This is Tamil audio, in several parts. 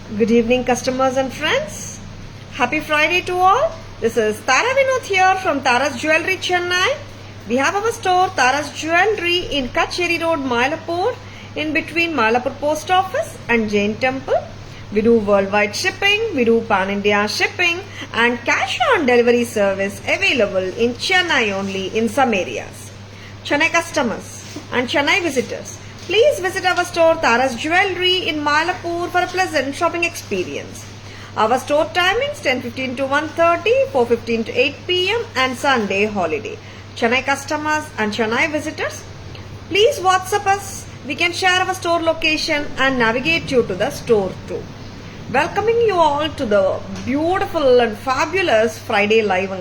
Good evening, customers and friends. Happy Friday to all. This is Tara Vinod here from Tara's Jewelry, Chennai. We have our store, Tara's Jewelry, in Kacheri Road, Mylapore, in between Mylapore Post Office and Jain Temple. We do worldwide shipping, we do pan-India shipping, and cash on delivery service available in Chennai only in some areas. Chennai customers and Chennai visitors, please visit our store Tara's Jewelry in Mylapore for a pleasant shopping experience. Our store timings 10:15 to 1:30, 4:15 to 8 p.m. and Sunday holiday. Chennai customers and Chennai visitors, please WhatsApp us. We can share our store location and navigate you to the store too. Welcoming you all to the beautiful and fabulous Friday live.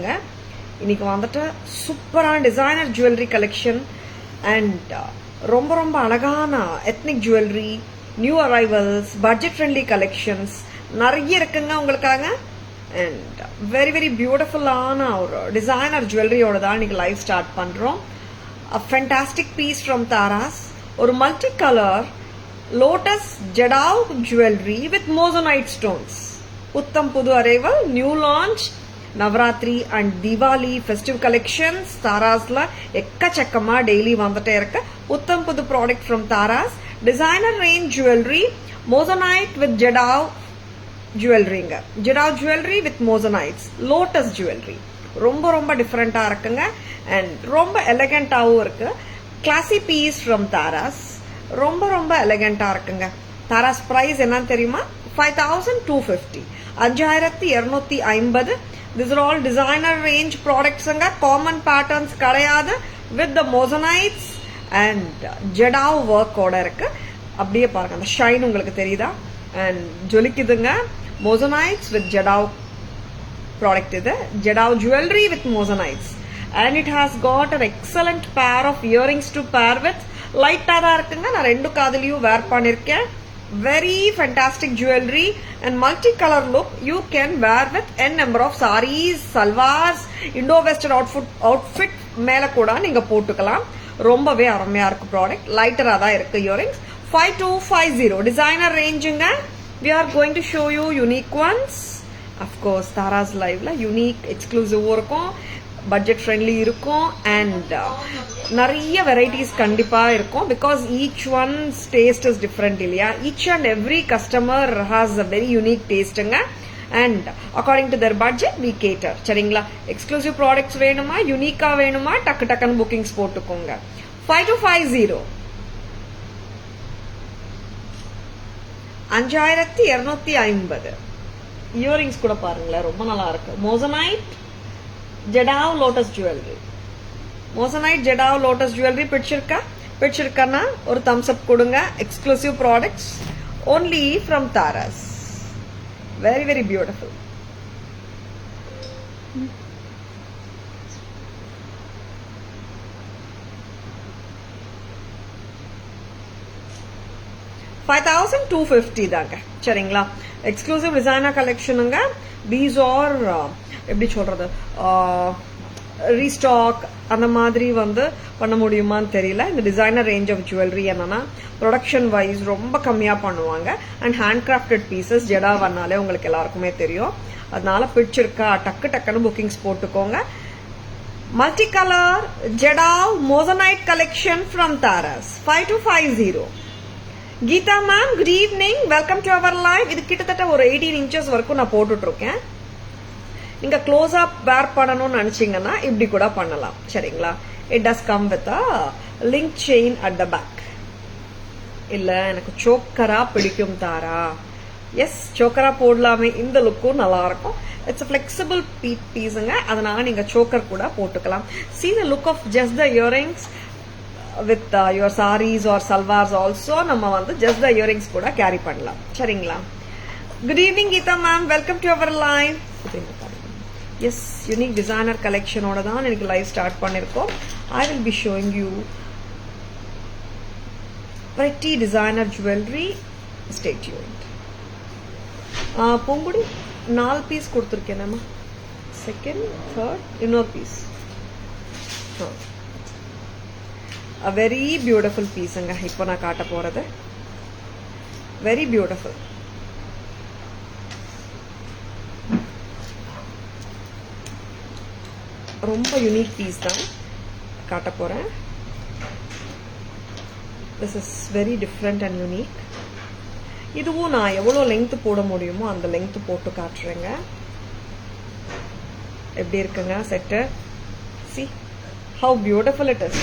இன்னைக்கு வந்துட்டு சூப்பரான டிசைனர் ஜுவல்லரி கலெக்ஷன் அண்ட் ரொம்ப அழகான ethnic jewellery, new arrivals, budget friendly collections நிறைய இருக்குங்க உங்களுக்காக. அண்ட் வெரி பியூட்டிஃபுல்லான ஒரு டிசைனர் ஜுவல்லரியோட தான் இன்னைக்கு லைவ் ஸ்டார்ட் பண்றோம். A fantastic piece from Tara's, ஒரு multi colour lotus jadau jewellery with moissanite stones. புத்தம் புது arrival, new launch, Navratri and Deepavali festive collections தாராஸ்ல எக்கச்சக்கமா டெய்லி வந்துட்டே இருக்கு. புத்தம் புது product from Tara's, designer range jewellery, moissanite with jadau ஜுவல்லரிங்க. Jadau jewellery with moissanites, lotus jewellery ரொம்ப டிஃப்ரெண்டா இருக்குங்க அண்ட் ரொம்ப எலகண்டாவும் இருக்கு. கிளாசி பீஸ் ஃப்ரம் தாராஸ், ரொம்ப எலகண்டா இருக்குங்க. தாராஸ் பிரைஸ் என்னன்னு தெரியுமா? 5250, 5250. These are all designer range products. Common patterns கிடையாது. With the mosaics and jadao work ஓட இருக்கு. அப்படியே பாருங்க, அந்த ஷைன் உங்களுக்கு தெரியுதா? And ஜொலிக்குதுங்க. Mosaics with jadao product இது. Jadao jewelry with mosaics. And it has got an excellent pair of earrings to pair with. லைட்டா தான் இருக்குங்க. நான் ரெண்டு காதுலயும் வேர் பண்ணிருக்கேன். Very fantastic jewelry and multicolor look. You can wear with n number of sarees, salwars, Indo-Western outfit மேல கூட நீங்க போட்டுக்கலாம். ரொம்பவே அருமையா இருக்கு ப்ராடக்ட். லைட்டரா தான் இருக்கு இயரிங்ஸ். 5250 டிசைனர் ரேஞ்சுங்க. We are going to show you unique ones. Of course, Tara's liveல unique exclusive இருக்கும், பட்ஜெட் ஃப்ரெண்ட்லி இருக்கும் அண்ட் நிறைய வெரைட்டிஸ் கண்டிப்பா இருக்கும். Because each one's taste is different இல்லையா? Each and every customer has a very unique டேஸ்ட்டுங்க and according to their budget we cater. சரிங்களா? எக்ஸ்க்ளூசிவ் ப்ராடக்ட்ஸ் வேணுமா, யூனிக்கா வேணுமா, டக்குன்னு புக்கிங்ஸ் போட்டுக்கோங்க. 5250, 5250. இயரிங்ஸ் கூட பாருங்களேன், ரொம்ப நல்லா இருக்கு. Moissanite Jadao Lotus Jewelry, Moissanite Jadao Lotus Jewelry பிடிச்சிருக்கா ஒரு thumbs up கொடுங்க. Exclusive products only from Taras. Very beautiful. $5250 தாங்க. சரிங்களா? எக்ஸ்க்ளூசிவ் டிசைனர் கலெக்ஷனுங்க. These are எப்படி சொல்றது, ரீஸ்டாக் அந்த மாதிரி பண்ண முடியுமான்னு தெரியல. இந்த டிசைனர் ரேஞ்ச் ஆஃப் ஜுவல்லரி என்னன்னா ப்ரொடக்ஷன் வைஸ் ரொம்ப கம்மியா பண்ணுவாங்க and hand crafted pieces. Jadau வந்தாலே உங்களுக்கு எல்லாருக்குமே தெரியும். அதனால பிடிச்சிருக்கா டக்குன்னு புக்கிங்ஸ் போட்டுக்கோங்க. Multi colour jadau moissanite collection from Tara's. 5250. Geetha ma'am, good evening, welcome to our live. இது கிட்டத்தட்ட ஒரு 18 inches வரைக்கும் நான் போட்டுட்டு இருக்கேன். நீங்க க்ளோஸ் அப் வேர் பண்ணணும்னு நினைச்சீங்கன்னா இப்படி கூட பண்ணலாம். சரிங்களா? It does come with a link chain at the back. இல்ல எனக்கு சோக்கரா பிடிக்கும் தாரா, எஸ் சோக்கரா போடலாமே, இந்த லுக்கும் நல்லா இருக்கும். இட்ஸ் ஃபிளெக்சிபிள் பீஸுங்க, அதனால நீங்க சோக்கர் கூட போட்டுக்கலாம். See the look of just the earrings with your sarees or salwars also. நம்ம just the earrings கூட கேரி பண்ணலாம். சரிங்களா? Good evening Geetha ma'am, welcome to our live. Yes, unique designer கலெக்ஷனோட தான் எனக்கு லைவ் ஸ்டார்ட் பண்ணிருக்கோம். I will be showing you pretty designer jewelry. Stay tuned. Pongudi 4 piece கொடுத்துருக்கேன். செகண்ட், தேர்ட், இன்னொரு piece. A very beautiful piece. இப்போ நான் காட்ட போறது very beautiful. ரொம்ப யூனிக் பீஸ் தான் காட்ட போகிறேன். This is very different and unique. இதுவும் நான் எவ்வளோ லெங்க்த்து போட முடியுமோ அந்த லெங்க்த்து போட்டு காட்டுறேங்க. எப்படி இருக்குங்க set? See how beautiful it is.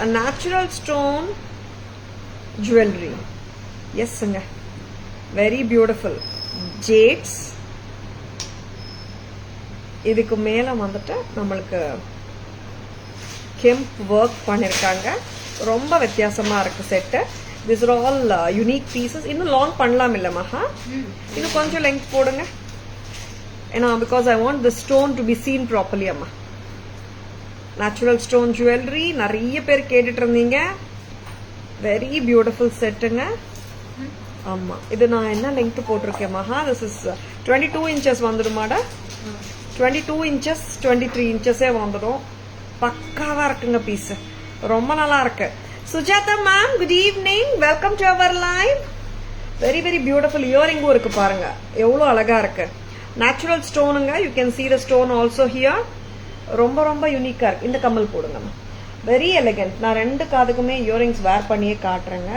A natural stone jewelry. Yesங்க, very beautiful. Jades. இதுக்கு மேல வந்துட்டு நம்மளுக்கு கெம்ப் ஒர்க் பண்ணிருக்காங்க. ரொம்ப வித்தியாசமா இருக்கு set. These are all unique pieces. இன்னும் லாங் பண்ணலாம் இல்ல மகா? இன்னும் கொஞ்சம் லெங்க் போடுங்க. ஏன்னா because I want the stone to be seen properly அம்மா. நேச்சுரல் ஸ்டோன் ஜுவல்லரி நிறைய பேர் கேட்டுட்டு இருந்தீங்க. வெரி பியூட்டிஃபுல் செட்டுங்க. ஆமா, இது நான் என்ன லெங்க் போட்டிருக்கேன் மகா? திஸ் இஸ் 22 இன்ச்சஸ் வந்துடுமாடா? 22 இன்ச்சஸ் 23 இன்ச்சஸே வந்துடும். பக்காவா இருக்குங்க பீஸ். ரொம்ப நல்லா இருக்கு. Sujatha ma'am, good evening, welcome to our live. Very very beautiful இயரிங்கும் இருக்கு பாருங்க, எவ்வளோ அழகா இருக்கு. நேச்சுரல் ஸ்டோனுங்க. You can see the stone also here. ரொம்ப ரொம்ப யூனிக்கா இருக்கு. இந்த கம்மல் போடுங்கம்மா, வெரி எலிகன்ட். நான் ரெண்டு காதுக்குமே இயரிங்ஸ் வேர் பண்ணியே காட்டுறேங்க.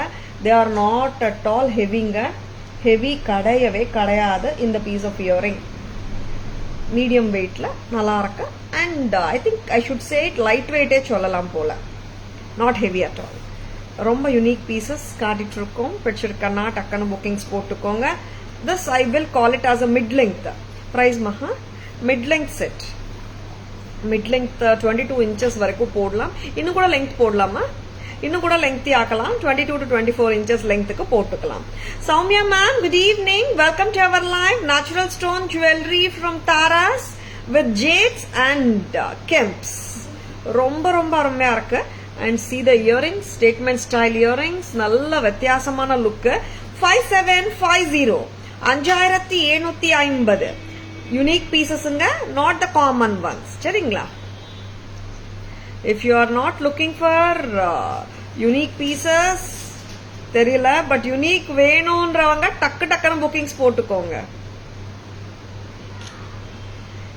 They are not at all ஹெவிங்க. ஹெவி கிடையவே கிடையாது இந்த பீஸ் ஆஃப் இயரிங். மீடியம் வெயிட்ல நல்லா இருக்கு. And I think I should say it light வெயிட்டே சொல்லலாம் போல. Not heavy at all. ரொம்ப யூனிக் பீசஸ் காட்டிட்டு இருக்கோம். பிடிச்சிருக்கன்னா டக்குன்னு புக்கிங்ஸ் போட்டுக்கோங்க. This I will call it as a mid length. Price Maha? Mid length set. Mid length 22 inches வரைக்கும் போடலாம். இன்னும் கூட லெங்த் போடலாமா? இன்னும் கூட லெங்க்தி ஆக்கலாம். 22 to 24 இன்ச்சஸ் லெங்க்த்துக்கு போட்டுக்கலாம். Soumya ma'am, good evening, welcome to our live. Natural stone jewellery from Tara's with jades and kemps. ரொம்ப ரொம்ப அருமையா இருக்கு. And see the earrings, statement style earrings. நல்ல வித்தியாசமான லுக்கு. 5750, 5750. யூனிக் பீசஸ்ங்க, நாட் த காமன் ஒன்ஸ். சரிங்களா? If you are not looking for unique pieces தெரியல, பட் யூனிக் வேணும்ன்றவங்க டக்கு டக்குன்னு புக்கிங்ஸ் போட்டுக்கோங்க.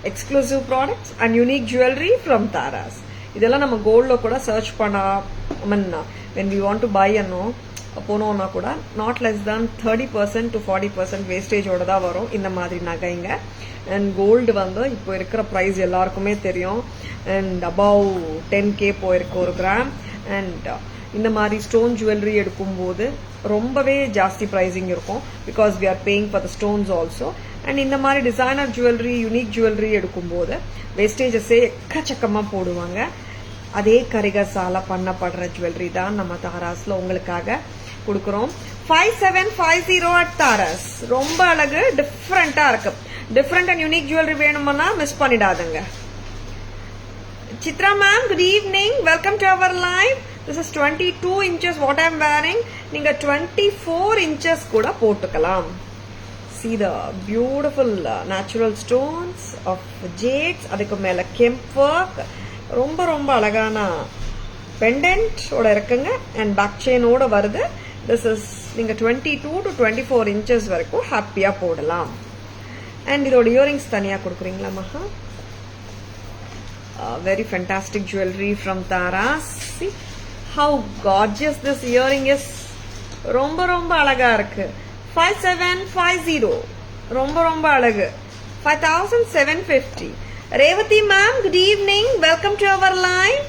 Exclusive products and unique jewellery from Tara's. இதெல்லாம் நம்ம கோல்ட்ல கூட சர்ச் பண்ண, ஐ மீன் when we want to buy போனோம்னா கூட நாட் லெஸ் தேன் 30% to 40% வேஸ்டேஜோட தான் வரும் இந்த மாதிரி நகைங்க. அண்ட் கோல்டு வந்து இப்போ இருக்கிற ப்ரைஸ் எல்லாருக்குமே தெரியும். அண்ட் அபவ் 10K போயிருக்கு ஒரு கிராம். அண்ட் இந்த மாதிரி ஸ்டோன் ஜுவல்லரி எடுக்கும்போது ரொம்பவே ஜாஸ்தி ப்ரைஸிங் இருக்கும். Because we are paying for the stones also. And இந்த மாதிரி டிசைனர் ஜுவல்லரி, யூனிக் ஜுவல்லரி எடுக்கும்போது வேஸ்டேஜஸே எக்கச்சக்கமாக போடுவாங்க. அதே கரிகசால பண்ணப்படுற ஜுவல்லரி தான் நம்ம தாராஸ்ல உங்களுக்காக கொடுக்குறோம். 5750 at தாராஸ். ரொம்ப அழகு, டிஃப்ரெண்டா இருக்கு. டிஃப்ரெண்ட் அண்ட் யூனிக் ஜுவல்லரி வேணும்னா மிஸ் பண்ணிடாதுங்க. Chitra ma'am, good evening, welcome to our live. This is 22 inches what I am wearing. நீங்க 24 இன்ச்சஸ் கூட போட்டுக்கலாம். See the beautiful natural stones of jades. அதுக்கு மேல கெம்ப் ஒர்க். ரொம்ப ரொம்ப அழகான பெண்டன்ட் ஓட இருக்குங்க. அண்ட் பேக் செயினோட வருது. திஸ் இஸ் நீங்க 22 to 24 இன்ச்சஸ் வரைக்கும் ஹாப்பியா போடலாம். அண்ட் இதோட இயரிங்ஸ் தனியா கொடுக்குறீங்களா மகா? Very fantastic jewellery from Tara's. See how gorgeous this earring is. ரொம்ப ரொம்ப அழகா இருக்கு. 5750, ரொம்ப ரொம்ப அழகு. 5750. Revathi ma'am, good evening, welcome to our live.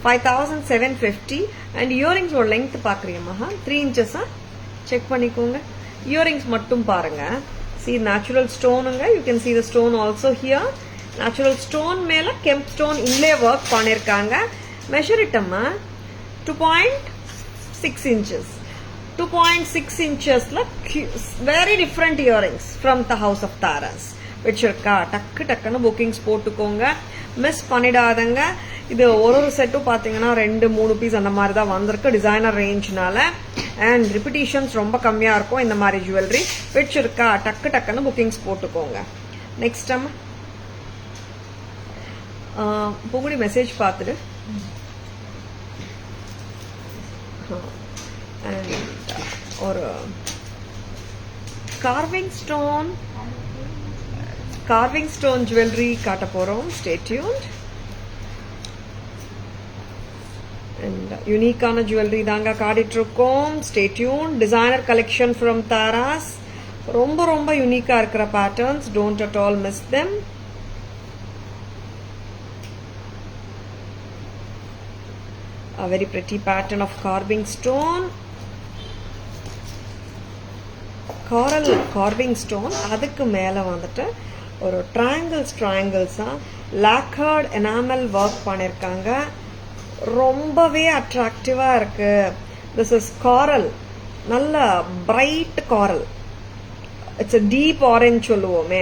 5750. And earrings ஒரு லெங்த் பாக்குறீங்கம்மா? 3 இன்ச்சஸா? செக் பண்ணிக்கோங்க. இயரிங்ஸ் மட்டும் பாருங்க. See natural ஸ்டோனுங்க. You can see the stone also here. natural stone மேல கெம்ப் ஸ்டோன் இன்லே ஒர்க் பண்ணிருக்காங்க. மெஷர் இட்டம்மா 2.6 இன்ச்சஸ். 2.6 inchesல very different earrings from the house of Taras. வச்சிருக்கா டக்கு டக்குன்னு புக்கிங்ஸ் போட்டுக்கோங்க, மிஸ் பண்ணிடாதங்க. இது ஒரு செட்டும் பார்த்தீங்கன்னா 2-3 பீஸ் அந்த மாதிரி தான் வந்திருக்கு டிசைனர் ரேஞ்ச்னால. அண்ட் ரிப்பிட்டேஷன்ஸ் ரொம்ப கம்மியாக இருக்கும் இந்த மாதிரி ஜுவல்லரி. வச்சிருக்கா டக்கு டக்குன்னு புக்கிங்ஸ் போட்டுக்கோங்க. நெக்ஸ்ட் அம்மா புகுடி மெசேஜ் பார்த்துட்டு அண்ட் ஒரு carving stone carving stone jewelry காட்ட போறோம். Stay tuned. And unique ஆன jewelry தாங்க காட்டிட்டு இருக்கோம். Stay tuned. Designer collection from Taras. ரொம்ப ரொம்ப யூனிக்கா இருக்கிற patterns. Don't at all miss them. A very pretty pattern of carving stone. Coral carving stone. அதுக்கு மேல வந்துட்டு ஒரு triangles lacquered enamel work பண்ணிருக்காங்க. ரொம்பவே அட்ராக்டிவா இருக்கு. This is coral. நல்ல bright coral. It's a deep orange சொல்லுவோமே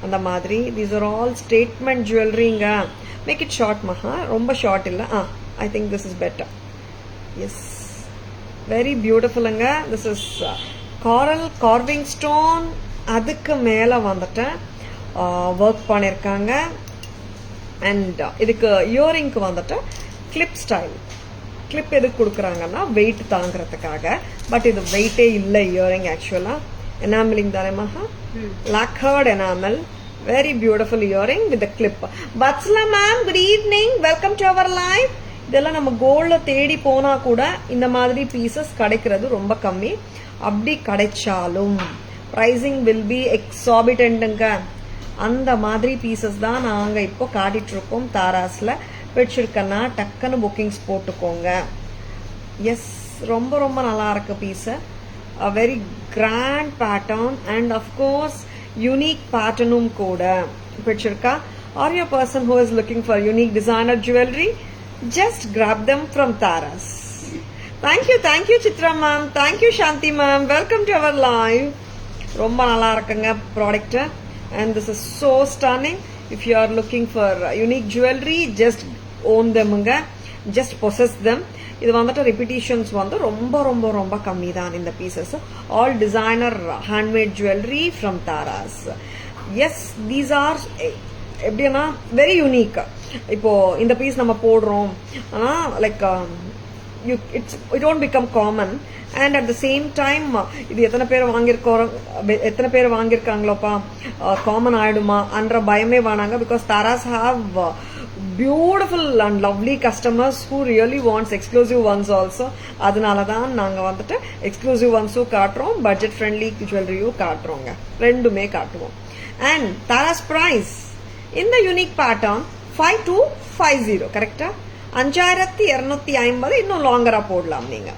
அந்த மாதிரி. These are all statement jewelryங்க. Make it short maha. ரொம்ப short இல்ல. I think this is better. Yes. Very beautiful anga. This is coral carving stone. அதுக்கு மேல வந்துட்டு work பண்ணிருக்காங்க. And இதுக்கு earring க்கு வந்துட்டு clip style. Clip எதுக்கு கொடுக்கறாங்கன்னா weight தாங்கறதுக்காக. But இது weight இல்ல earring actually. Enameling தானே மகா? Lacquered enamel. Very beautiful earring with the clip. Vatsala ma'am, good evening. Welcome to our live. இதெல்லாம் நம்ம கோல்ட்ல தேடி போனா கூட இந்த மாதிரி பீசஸ் கிடைக்கிறது ரொம்ப கம்மி. அப்படி கிடைச்சாலும் pricing will be exorbitantங்க. அந்த மாதிரி பீசஸ் தான் நாங்க இப்போ காட்டிட்டு இருக்கோம் தாராஸ்ல. பிடிச்சிருக்கனா டக்குன்னு புக்கிங்ஸ் போட்டுக்கோங்க. எஸ், ரொம்ப ரொம்ப நல்லா இருக்கு piece. A very grand pattern and of course unique patternum கூட பிடிச்சிருக்கா? Or your person who is looking for unique designer jewelry, just grab them from Taras. Thank you Chitra ma'am. Thank you Shanti ma'am. Welcome to our live. ரொம்ப நல்லா இருக்குங்க product. And this is so stunning. If you are looking for unique jewelry, just own themங்க. Just possess them. இது வந்துட்டு repetitions வந்து ரொம்ப ரொம்ப ரொம்ப கம்மி தான் இந்த pieces. All designer handmade jewelry from Taras. Yes, these are எப்படின்னா very unique. இப்போ இந்த பீஸ் நம்ம போடுறோம் ஆனா like it won't become common. And at the same time இது எத்தனை பேர் வாங்கியிருக்காங்களோப்பா காமன் ஆயிடுமா என்ற பயமே வேணாங்க. Because Taras have beautiful and lovely customers who really wants exclusive ones also. அதனால தான் நாங்க வந்துட்டு exclusive ones-உம் காட்டுறோம், budget friendly jewelry-யும் காட்டுறோங்க. ரெண்டுமே காட்டுவோம். And Taras price in the unique pattern 5250 கரெக்டா? 5250 இன்னும் லாங்கரா போடலாம் நீங்க.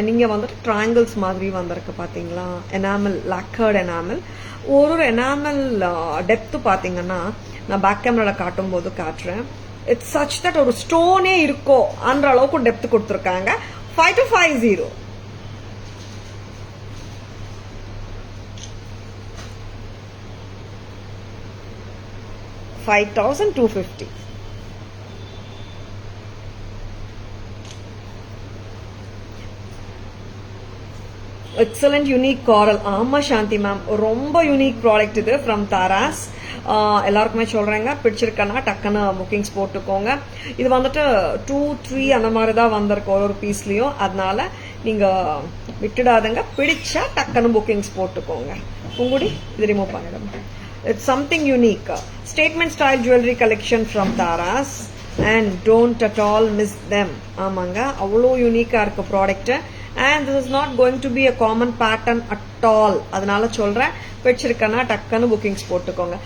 நீங்க வந்துட்டு ட்ரையாங்கிள்ஸ் மாதிரி வந்திருக்கு பாத்தீங்களா? Enamel, lacquered enamel. ஒரு எனாமல் டெப்த் பாத்தீங்கன்னா நான் பேக் கேமரால காட்டும் போது காட்டுறேன். இட்ஸ் சச் தட் ஒரு ஸ்டோனே இருக்கோ அந்த அளவுக்கு டெப்த் கொடுத்துருக்காங்க. 5250. $5,250. எக்ஸலண்ட் யூனிக் காரல். ஆமா சாந்தி மேம், ரொம்ப யூனிக் ப்ராடக்ட் இது ஃப்ரம் தாராஸ். எல்லாருக்குமே சொல்றேங்க, பிடிச்சிருக்கனா டக்குன்னு புக்கிங்ஸ் போட்டுக்கோங்க. இது வந்துட்டு 2-3 அந்த மாதிரி தான் வந்திருக்கு ஒரு பீஸ்லயும். அதனால நீங்க விட்டுடாதுங்க, பிடிச்சா டக்குன்னு புக்கிங்ஸ் போட்டுக்கோங்க. உங்களுடைய இது ரிமூவ் பண்ணிடும். It's something unique. Statement style jewellery collection from Tara's and don't at all miss them. ஆமாங்க, அவ்வளோ யூனிக்கா இருக்கு product. And this is not going to be a common pattern at all. அதனால சொல்றேன், பிடிச்சிருக்கனா டக்குன்னு புக்கிங்ஸ் போட்டுக்கோங்க.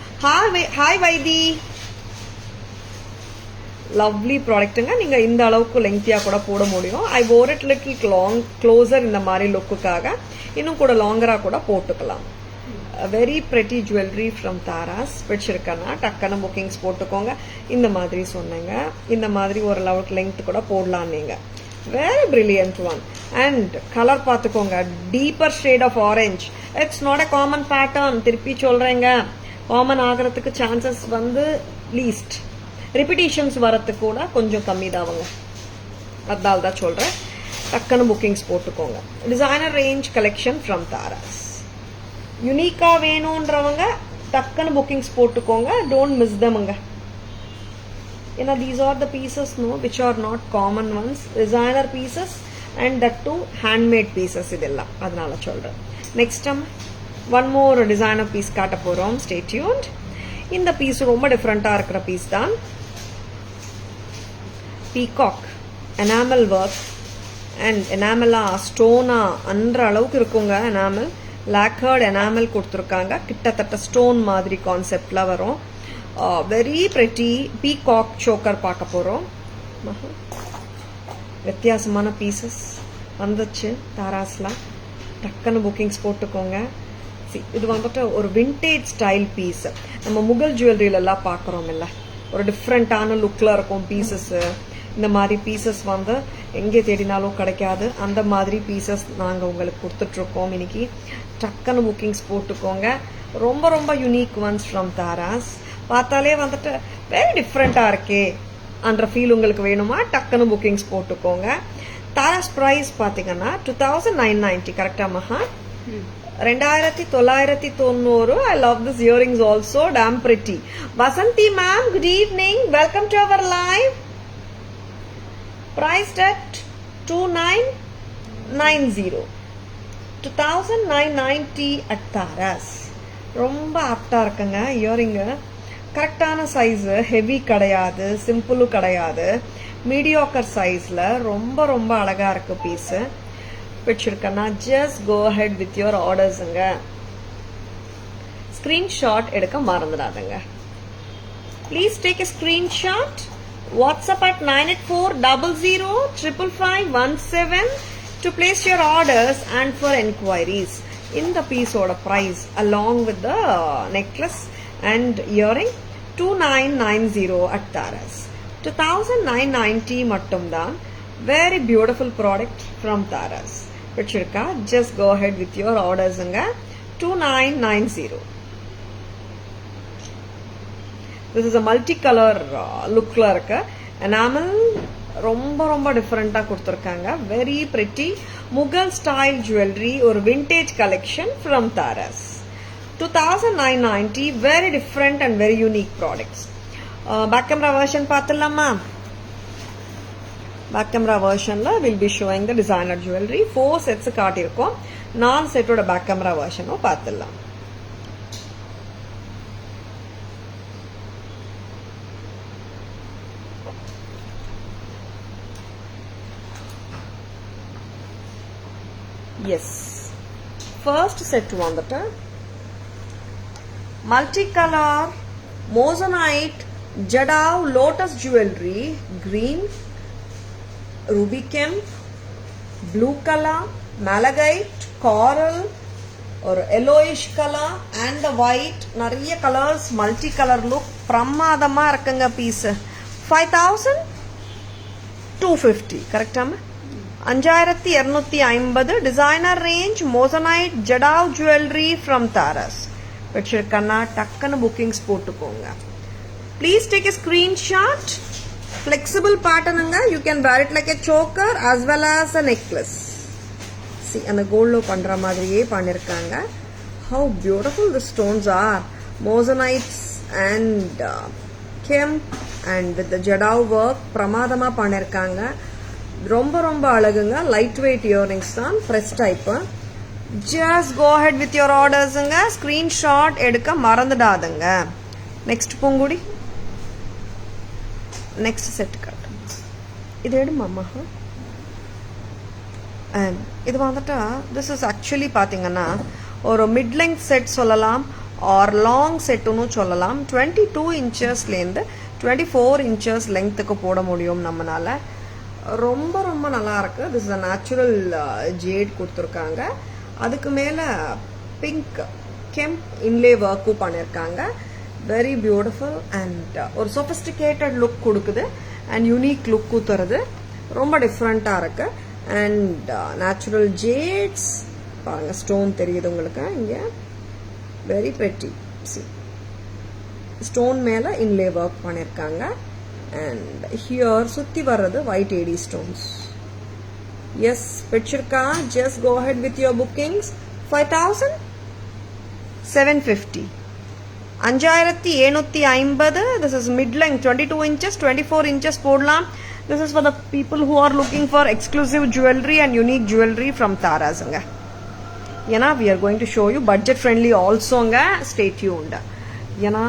ஹாய் வைதி, லவ்லி ப்ராடக்ட்டுங்க. நீங்க இந்த அளவுக்கு லெங்க்தியா கூட போட முடியும். ஐ wore it little long closer இந்த மாதிரி லுக்குக்காக. இன்னும் கூட லாங்கரா கூட போட்டுக்கலாம். Very pretty jewellery from Tara's. பிடிச்சிருக்கனா டக்குன்னு புக்கிங்ஸ் போட்டுக்கோங்க. இந்த மாதிரி சொன்னேங்க, இந்த மாதிரி ஒரு லெவலுக்கு லெங்த் கூட போடலாம் நீங்க. Very brilliant one. And color பாத்துக்கோங்க, deeper shade of orange. It's not a common pattern. திருப்பி சொல்றேங்க, காமன் ஆகிறதுக்கு சான்சஸ் வந்து லீஸ்ட். ரிப்பீட்டிஷன்ஸ் வரத்துக்கு கூட கொஞ்சம் கம்மி தாவங்க. அதனால தான் சொல்றேன், டக்குன்னு புக்கிங்ஸ் போட்டுக்கோங்க. Designer range collection from Tara's. யூனிக்கா வேணும்ன்றவங்க டக்குன்னு புக்கிங்ஸ் போட்டுக்கோங்க. டோன்ட் மிஸ் தம்ங்க. ஏன்னா these are the pieces which are not common ones, designer pieces and that too handmade pieces இதெல்லாம். அதனால சொல்றேன். Next one more designer piece காட்ட போறோம். Stay tuned. இந்த பீஸ் ரொம்ப டிஃப்ரெண்டா இருக்கிற பீஸ் தான். பீகாக் எனாமல் ஒர்க் அண்ட் எனாமலா ஸ்டோனா அன்ற அளவுக்கு இருக்குங்க. எனாமல் லாக்கர்ட் எனாமல் கொடுத்துருக்காங்க. கிட்டத்தட்ட ஸ்டோன் மாதிரி கான்செப்ட்ல வரும். வெரி பிரெட்டி பீகாக் சோக்கர் பார்க்க போறோம். வித்தியாசமான பீசஸ் வந்துச்சு தாராஸ்ல. டக்குன்னு புக்கிங்ஸ் போட்டுக்கோங்க. இது வந்துட்டு ஒரு விண்டேஜ் ஸ்டைல் பீஸ். நம்ம முகல் ஜுவல்லரியிலலாம் பார்க்குறோம் இல்லை, ஒரு டிஃப்ரெண்டான லுக்கில் இருக்கும் பீசஸ். இந்த மாதிரி பீசஸ் வந்து எங்கே தேடினாலும் கிடைக்காது. அந்த மாதிரி பீசஸ் நாங்கள் உங்களுக்கு கொடுத்துட்ருக்கோம் இன்னைக்கு. டக்குன்னு புக்கிங்ஸ் போட்டுக்கோங்க. ரொம்ப ரொம்ப யூனிக் ஒன்ஸ் ஃப்ரம் தாராஸ். பார்த்தாலே வந்துட்டு வெரி டிஃப்ரெண்ட்டாக இருக்கே அன்ற ஃபீல் உங்களுக்கு வேணுமா, டக்குன்னு புக்கிங்ஸ் போட்டுக்கோங்க. தாராஸ் ப்ரைஸ் பார்த்தீங்கன்னா 2990. கரெக்டா மகா? 2990. I love this earrings also. Damn pretty. Vasanthi ma'am, good evening. Welcome to our live. Priced at 2990. 2990 at Taras. ரொம்ப ஆப்டா இருக்குங்க இயரிங்கு. கரெக்டான சைஸு, ஹெவி கிடையாது, சிம்பிளும் கிடையாது, மீடியோக்கர் சைஸில் ரொம்ப ரொம்ப அழகாக இருக்கு பீஸு. பிடிச்சிருக்கேன்னா just go head with your ஆர்டர்ஸுங்க. ஸ்க்ரீன்ஷாட் எடுக்க மறந்துடாதுங்க. Please take a screenshot. WhatsApp at 9840055517 to place your orders and for enquiries. இந்த பீஸோட price along with the necklace and earring 2990 at Taras. 2990 மட்டும்தான். Very beautiful product from Taras. பிடிச்சிருக்கா? Just go ahead with your orders-ங்க. 2990. This is a multi-color look-ல இருக்கு. Enamel ரொம்ப ரொம்ப டிஃப்ரெண்டா கொடுத்துருக்காங்க. Very pretty Mughal style jewellery, ஒரு vintage collection from Tara's. 2990. Very different and very unique products. Back camera version பார்த்துடலாமா? பேக் கேமரா வெர்ஷனில் will be showing the designer jewellery. 4 sets காட்டியிருக்கோம். 4 செட்டோட பேக் கேமரா வெர்ஷனும் பார்த்துடலாம். Yes, first set வந்துட்டு multicolor moissanite jadao lotus jewelry, green, ruby kemp, blue color, malachite, coral or yellowish color and the white. நிறைய colors, multicolor look. பிரமாதமா இருக்குங்க பீஸ். 5250. கரெக்டாமா? 5250. Designer range moissanite jadau jewellery from Tara's. வச்சிருக்கன்னா டக்குன்னு புக்கிங்ஸ் போட்டுக்கோங்க. Please take a screenshot. Flexible பேட்டர்னுங்க. You can wear it like a choker as well as a necklace. See, அந்த கோல்ட்ல பண்ற மாதிரியே பண்ணிருக்காங்க. How beautiful the stones are. Mosanites and kemp and with the jadao work பிரமாதமா பண்ணிருக்காங்க. ரொம்ப ரொம்ப அழகுங்க. லைட் வெயிட் இயரிங்ஸ் தான், press type. Just go head with your ஆர்டர்ஸுங்க. ஸ்கிரீன்ஷாட் எடுக்க மறந்துடாதுங்க. நெக்ஸ்ட் பூங்குடி, நெக்ஸ்ட் செட் காட்டு. இது எடுமாம்மா. அண்ட் இது வந்துட்டு திஸ் இஸ் ஆக்சுவலி பார்த்தீங்கன்னா ஒரு மிட் லெங்க் செட் சொல்லலாம் ஆர் லாங் செட்டுன்னு சொல்லலாம். 22 இன்ச்சஸ்லேருந்து 24 இன்ச்சஸ் லெங்க்த்துக்கு போட முடியும் நம்மளால. ரொம்ப ரொம்ப நல்லா இருக்கு. This is a natural jade கொடுத்துருக்காங்க. அதுக்கு மேல பிங்க் கெம்ப் இன்லே ஒர்க்கும் பண்ணியிருக்காங்க. வெரி பியூட்டிஃபுல் அண்ட் ஒரு சொபிஸ்டிகேட்டட் லுக் கொடுக்குது அண்ட் யூனிக் லுக்கும் தருது. ரொம்ப டிஃப்ரெண்டா இருக்கு. அண்ட் நேச்சுரல் ஜேட்ஸ் பாருங்க, ஸ்டோன் தெரியுது உங்களுக்கு இங்க. Very pretty. ஸ்டோன் மேல இன்லே ஒர்க் பண்ணியிருக்காங்க. And here சுத்தி வர்றது white AD stones. Yes, பிடிச்சிருக்கா? Just go ahead with your bookings. 5750. 5750. This is mid length, 22 inches, 24 inches போடலாம். This is for the people who are looking for exclusive jewelry and unique jewelry from Taras. ஏன்னா we are going to show you budget friendly also. Stay tuned. ஏன்னா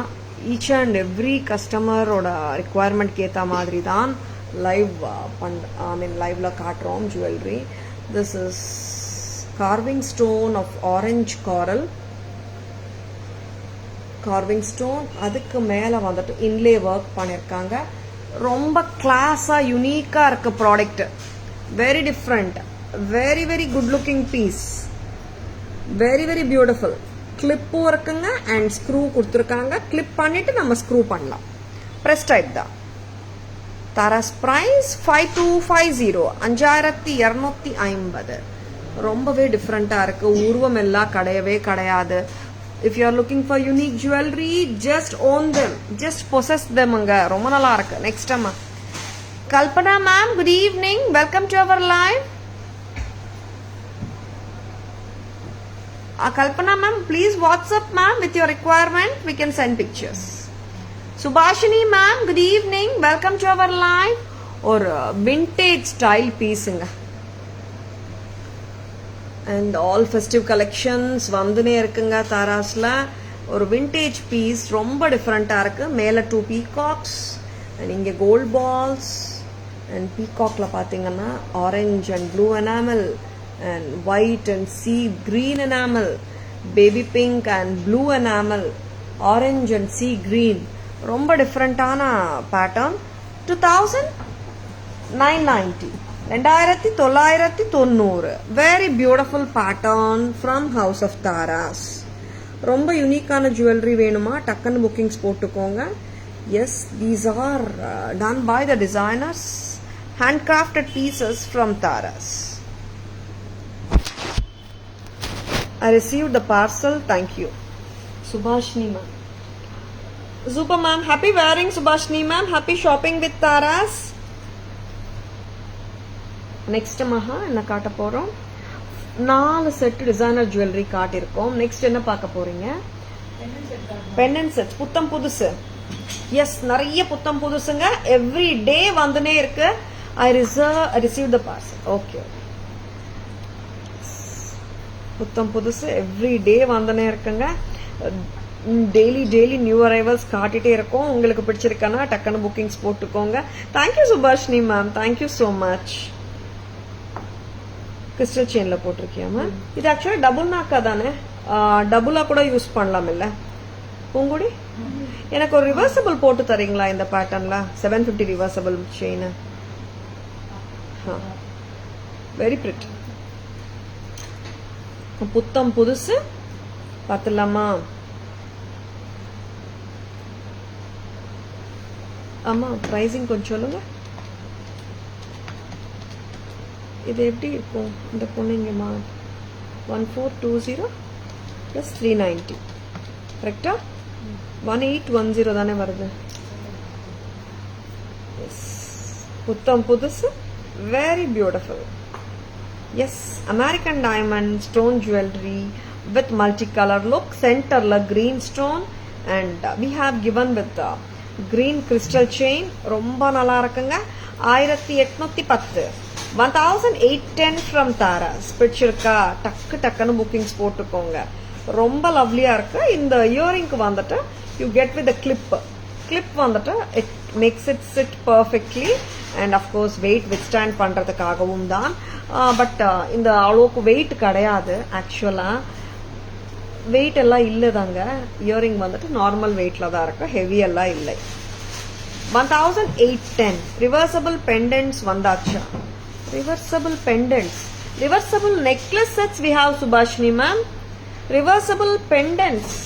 ஈச் அண்ட் எவ்ரி கஸ்டமரோட ரிக்குவயர்மெண்ட்க்கு ஏற்ற மாதிரி தான் லைவ்ல காட்டுறோம் jewellery. This is carving stone of orange coral, carving stone. அதுக்கு மேலே வந்துட்டு இன்லே ஒர்க் பண்ணியிருக்காங்க. ரொம்ப கிளாஸாக யூனிக்காக இருக்க product. Very different, very very good looking piece, very very beautiful. கிளிப்பும் இருக்குங்க அண்ட் ஸ்க்ரூ கொடுத்துருக்காங்க. கிளிப் பண்ணிட்டு நம்ம ஸ்க்ரூ பண்ணலாம். ப்ரெஸ் டைப் தான். தாராஸ் ப்ரைஸ் 5250, 5250. ரொம்பவே டிஃப்ரெண்ட்டாக இருக்குது. உருவம் எல்லாம் கிடையவே கிடையாது. If you are looking for unique jewellery, just own them, just possess them. அங்கே ரொம்ப நல்லா இருக்கு. நெக்ஸ்ட் அம்மா Kalpana ma'am, good evening, welcome to our live. Kalpana ma'am, please WhatsApp ma'am with your requirement. We can send pictures. Subhashini ma'am, good evening. Welcome to our live. Or vintage style piece inga. And all festive collections vandune irukanga Tarasla. Or vintage piece romba different ah irukku. Mela 2 peacocks and inge gold balls and peacock la pathingana orange and blue enamel and white and sea green enamel, baby pink and blue enamel, orange and sea green. Romba different ana pattern. 2990, 2990. Very beautiful pattern from House of Taras. Romba unique ana jewelry venuma takkan bookings potukonga. Yes, these are done by the designers, handcrafted pieces from Taras. I received the parcel, thank you. Subhashini ma'am. Super ma'am, happy wearing Subhashini ma'am, happy shopping with Taras. Next maha enna kaata porom. 4 set designer jewelry காட்டிருக்கோம். Next என்ன பார்க்க போறீங்க? Pendant sets. புத்தம் புதுசு. Yes, நிறைய புத்தம் புதுசுங்க. Every day வந்துனே இருக்கு. I received the parcel. Okay. புத்தம் புதுசு எவ்ரி டே வந்துனே இருக்குங்க. டெய்லி நியூ அரைவல்ஸ் காட்டிகிட்டே இருக்கோம். உங்களுக்கு பிடிச்சிருக்கானா டக்குன்னு புக்கிங்ஸ் போட்டுக்கோங்க. Thank you Subhashini ma'am, thank you so much. Crystal செயினில் போட்டிருக்கியாமா? இது ஆக்சுவலாக டபுள் நாக்கா தானே, டபுளாக கூட யூஸ் பண்ணலாம் இல்லை பூங்குடி? எனக்கு ஒரு ரிவர்சபிள் போட்டு தரீங்களா இந்த பேட்டர்னில்? 750 ரிவர்சபிள் செயின். Very pretty. புத்தம் புதுசு பார்த்துலாமா? ஆமா, பிரைசிங் கொஞ்சம் சொல்லுங்க. இது எப்படி இருக்கும் இந்த பொண்ணுங்கம்மா? 1420 + 390 கரெக்டா? 1810 தானே வருது. புத்தம் புதுசு, very beautiful. Yes, American diamond stone jewelry with multicolor look. Center la green stone and we have given with the green crystal chain. Romba nalla irukanga. 1810, 1810 from Taras. Pichirka takkanu bookings potukonga. Romba lovely ah irukku. In the earring ku vandata you get with the clip vandata it makes it sit perfectly and of course weight withstand பண்றதுக்காகவும் தான். பட் இந்த அளவுக்கு வெயிட் கிடையாது. ஆக்சுவலாக வெயிட் எல்லாம் இல்லை தாங்க. இயரிங் வந்துட்டு நார்மல் வெயிட்டில் தான் இருக்கு, ஹெவி எல்லாம் இல்லை. 1810. ரிவர்சபிள் பெண்டன்ட்ஸ் வந்தாச்சா? Reversible pendants, reversible necklace sets we have Subhashini ma'am. Reversible pendants,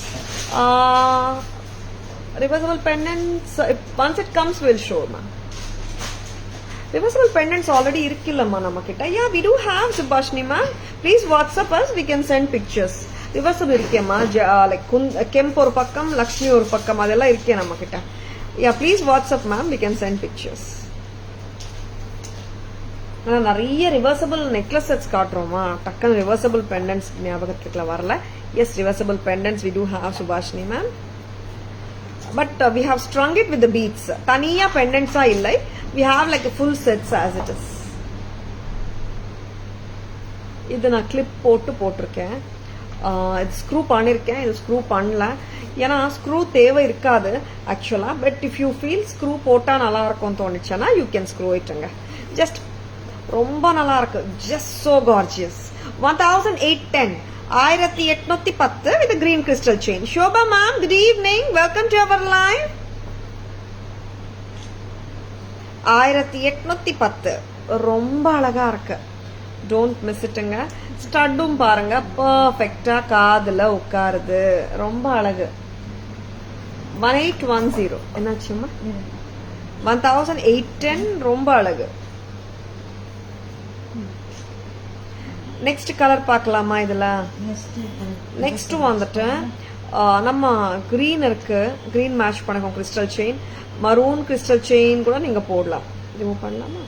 reversible pendants once it comes we'll show ma'am. Reversible pendants already irukilla nama kitta. Yeah, we do have Subhashini ma'am. Please WhatsApp us, we can send pictures. Reversible irukema like kemp or pakkam, Lakshmi or pakkam adella irukke nama kitta. Yeah, please WhatsApp ma'am, we can send pictures. நிறைய ரிவர்சபிள் நெக்லஸ் செட்ஸ் காட்டுறோமா, டக்குன்னு ரிவர்சபிள் பெண்டன்ட்ஸ் ஞாபகத்துக்குள்ள வரல. Yes, reversible pendants we do have Subhashini ma'am. But we have strung it with the beads. Taniya pendants are illai. We have like a full sets as it is. Idu na clip போட்டிருக்கேன். இது ஸ்க்ரூ பண்ணியிருக்கேன், இது ஸ்க்ரூ பண்ணல, ஏன்னா ஸ்க்ரூ தேவை இருக்காது ஆக்சுவலாக. But if you feel screw போட்டால் நல்லா இருக்கும்னு தோணுச்சுன்னா யூ கேன் ஸ்க்ரூ இட்டுங்க. ஜஸ்ட் ரொம்ப நல்லா இருக்கு, just so gorgeous. 1810 1810 with a green crystal chain. Shobha ma'am, good evening, welcome to our live. 1810 ரொம்ப அழகா இருக்கு, டோன்ட் மிஸ் இட்டுங்க. ஸ்டட்டும் பாருங்க, பர்ஃபெக்டா காதுல உட்காருது, ரொம்ப அழகு. 1810 என்னாச்சுமா? 1810 ரொம்ப அழகு. நெக்ஸ்ட் கலர் பார்க்கலாமா? இதுல நெக்ஸ்ட் வந்துட்டு நம்ம கிரீன் இருக்கு, கிரீன் மேட்ச் பண்ணிக்கோங்க crystal chain. Maroon crystal chain கூட நீங்க போடலாம், ரிமூவ் பண்ணலாமா?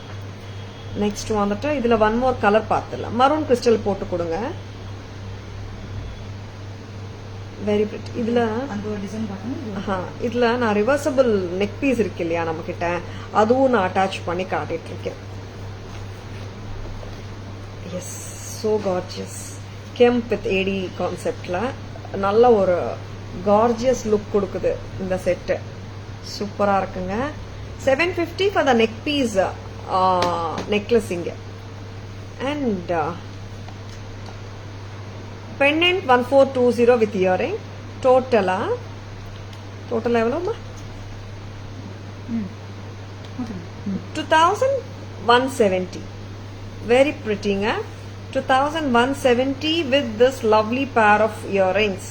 நெக்ஸ்ட் வந்துட்டு இதுல ஒன் மோர் கலர் பார்த்துடலாம். மரூன் கிறிஸ்டல் போட்டு கொடுங்க, வெரி பிரிட்டி. இதுல நான் ரிவர்சபிள் நெக் பீஸ் இருக்கு இல்லையா நம்ம கிட்ட, அதுவும் நான் அட்டாச் பண்ணி காட்டிட்டு இருக்கேன். Yes, so gorgeous. Kemp with AD கான்செப்ட்ல நல்ல ஒரு கார்ஜியஸ் லுக் கொடுக்குது இந்த செட்டு, சூப்பரா இருக்குங்க. 750 for the neck piece necklace இங்க. And pendant 1420 with earring. டோட்டலா எவ்வளோமா? 2170. வெரி பிரிட்டிங்க. 2170 with this lovely pair of earrings.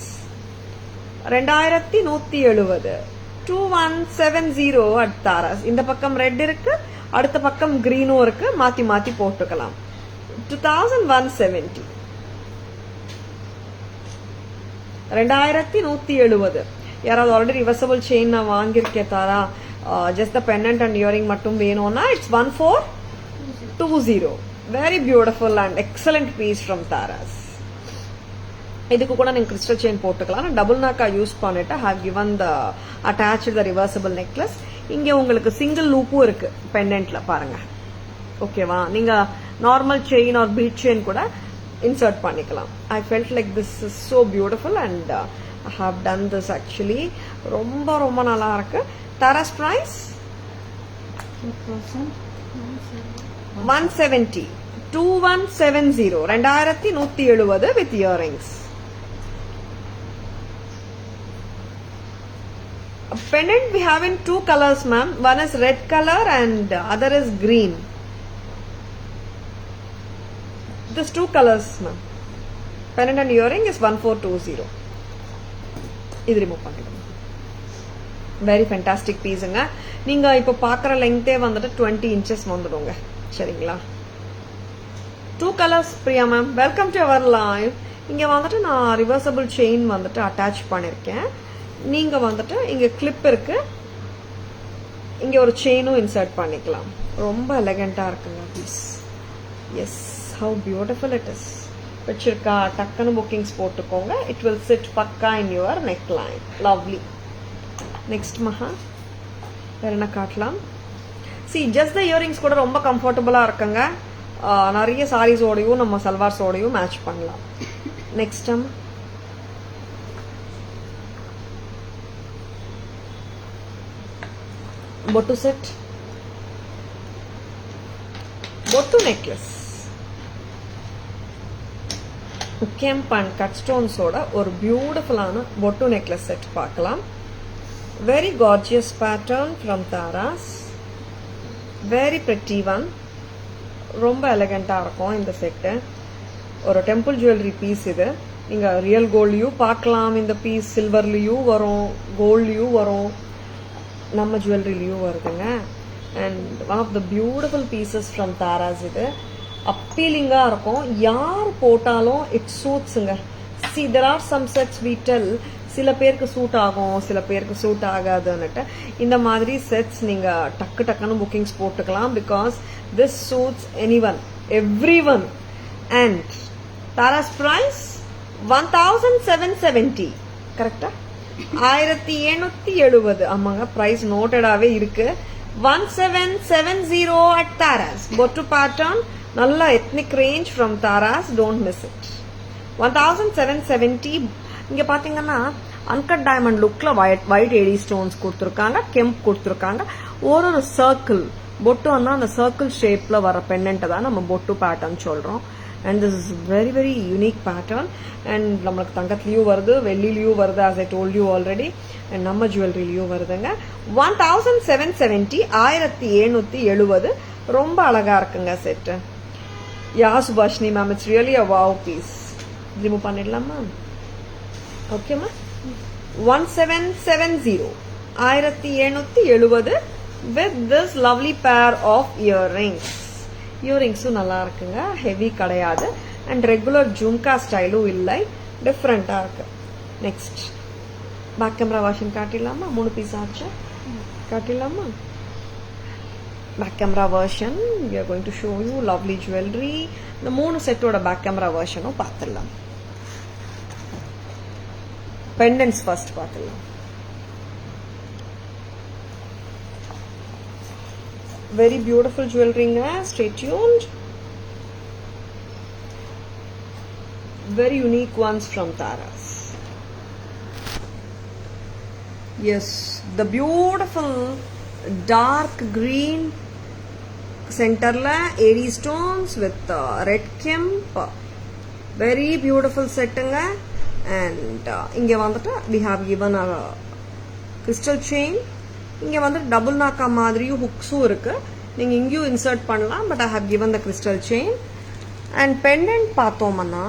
2170 2170 at Taras. இந்த பக்கம் ரெட் இருக்கு, அடுத்த பக்கம் கிரீனும் இருக்கு, மாத்தி மாத்தி போட்டுக்கலாம். 2170 2170. யாராவது ஆல்ரெடி ரிவர்சபிள் செயின் நான் வாங்கியிருக்கேன் Tara, just the pendant and earring மட்டும் வேணும்னா it's 1420. Very beautiful and excellent piece from Tara's. இதுக்கு கூட நீங்க கிறிஸ்டல் செயின் போட்டுக்கலாம். நான் டபுள் நாக்கா யூஸ் பண்ணிட்டு have given the attached the reversible necklace. இங்க உங்களுக்கு சிங்கிள் லூப்பும் இருக்கு பெண்டன்ட்ல பாருங்க, ஓகேவா? நீங்க normal chain or bead chain கூட இன்சர்ட் பண்ணிக்கலாம். I felt like this is so beautiful and I have done this actually. ரொம்ப ரொம்ப நல்லா இருக்கு. Tara's price 170. 2170 2170 with earrings. Pendant we have in two colors, ma'am. One is red color and other is green. This two colors, ma'am. Pendant and earring is 1420. இது ரிமூவ் பண்ணிடுங்க. வெரி ஃபேண்டாஸ்டிக் பீஸுங்க. நீங்க இப்போ பாக்குற லெங்தே வந்துட்டு 20 inches வந்துடுங்க, சரிங்களா? Two colours. Priya ma'am, welcome to our live. இங்க வந்துட்டு நான் ரிவர்சபிள் செயின் வந்துட்டு அட்டாச் பண்ணிருக்கேன். நீங்க வந்துட்டு இங்க கிளிப் இருக்கு, இங்க ஒரு செயினும் இன்சர்ட் பண்ணிக்கலாம். ரொம்ப எலகண்டா இருக்குங்க piece. Yes, how beautiful it is. வச்சிருக்கா டக்குன்னு புக்கிங்ஸ் போட்டுக்கோங்க. It will sit pakka in your neck line. Lovely. Next Maha, வேற என்ன காட்டலாம்? சி ஜஸ்ட் த இயரிங்ஸ் கூட ரொம்ப கம்ஃபர்டபுளா இருக்குங்க. நிறைய சாரீஸோடையும் நம்ம சல்வார்ஸோடையும் மேட்ச் பண்ணலாம். நெக்ஸ்ட் பொட்டு செட், பொட்டு நெக்லஸ், கெம்ப் அண்ட் கட் ஸ்டோன்ஸோட ஒரு பியூட்டிஃபுல்லான பொட்டு நெக்லஸ் செட் பார்க்கலாம். Very gorgeous pattern from Tara's. Very pretty one. ரொம்ப எலகண்டா இருக்கும் இந்த செட்டு. ஒரு டெம்பிள் ஜுவல்லரி பீஸ் இது. நீங்க ரியல் கோல்ட்லயும் பார்க்கலாம் இந்த பீஸ், சில்வர்லயும் வரும், கோல்ட்லயும் வரும், நம்ம ஜுவல்லரிலயும் வருதுங்க. And one of the beautiful pieces from Tara's. இது அப்பீலிங்கா இருக்கும், யார் போட்டாலும் இட் சூட்ஸுங்க. See there are some sets we tell, சில பேருக்கு சூட் ஆகும், சில பேருக்கு சூட் ஆகாதுன்னுட்டு. இந்த மாதிரி செட்ஸ் நீங்க டக்கு டக்குன்னு புக்கிங்ஸ் போட்டுக்கலாம். Because this suits anyone, everyone. And தாராஸ் பிரைஸ் 1770. கரெக்டா? 1770. ஆமாங்க, பிரைஸ் நோட்டடாவே இருக்கு. 1770 at Taras. Bottu pattern, நல்ல ethnic range from Taras. Don't miss it. 1770. இங்க பாத்தீங்கன்னா அன்கட் டைமண்ட் லுக்ல ஒயிட் ஏடி ஸ்டோன்ஸ் கொடுத்துருக்காங்க, கெம்ப் கொடுத்துருக்காங்க. ஒரு சர்க்கிள் பொட்டுன்னா அந்த சர்க்கிள் ஷேப்ல வர பெண்டன்ட் தான் நம்ம பொட்டு பேட்டர்ன் சொல்றோம். And this is very very unique pattern. And நம்மளுக்கு தங்கத்துலயும் வருது, வெள்ளிலையும் வருது, as I told you already. And நம்ம ஜுவல்லரிலையும் வருதுங்க. 1770, 1770. ரொம்ப அழகா இருக்குங்க set. Yeah Subhashini ma'am, it's really a wow piece. Remove பண்ணிடலாமா? ஓகேமா. 1770, 1770 with this lovely pair of earrings. இயரிங்ஸும் நல்லா இருக்குங்க, ஹெவி கிடையாது. அண்ட் ரெகுலர் ஜும்கா ஸ்டைலும் இல்லை, டிஃப்ரெண்டா இருக்கு. நெக்ஸ்ட் பேக் கேமரா வெர்ஷன் காட்டிடலாமா? 3 பீஸ் ஆச்சு, காட்டிடலாமா? Back camera version we are going to show you lovely jewelry. இந்த 3 செட்டோட பேக் கேமரா வெர்ஷனும் பார்த்துடலாம். பெண்டன்ஸ் ஃபர்ஸ்ட் பார்த்துடலாம். Very beautiful jewelry, stay tuned. Very unique ones from Taras. Yes, the beautiful dark green center la AD stones with red kemp. Very beautiful setting. And inge vandata we have given a crystal chain. இங்க வந்து டபுள் நாக்கா மாதிரியும் ஹுக்ஸும் இருக்கு, நீங்க இங்கேயும் இன்சர்ட் பண்ணலாம். But I have given the crystal chain. And pendant பார்த்தோம்னா,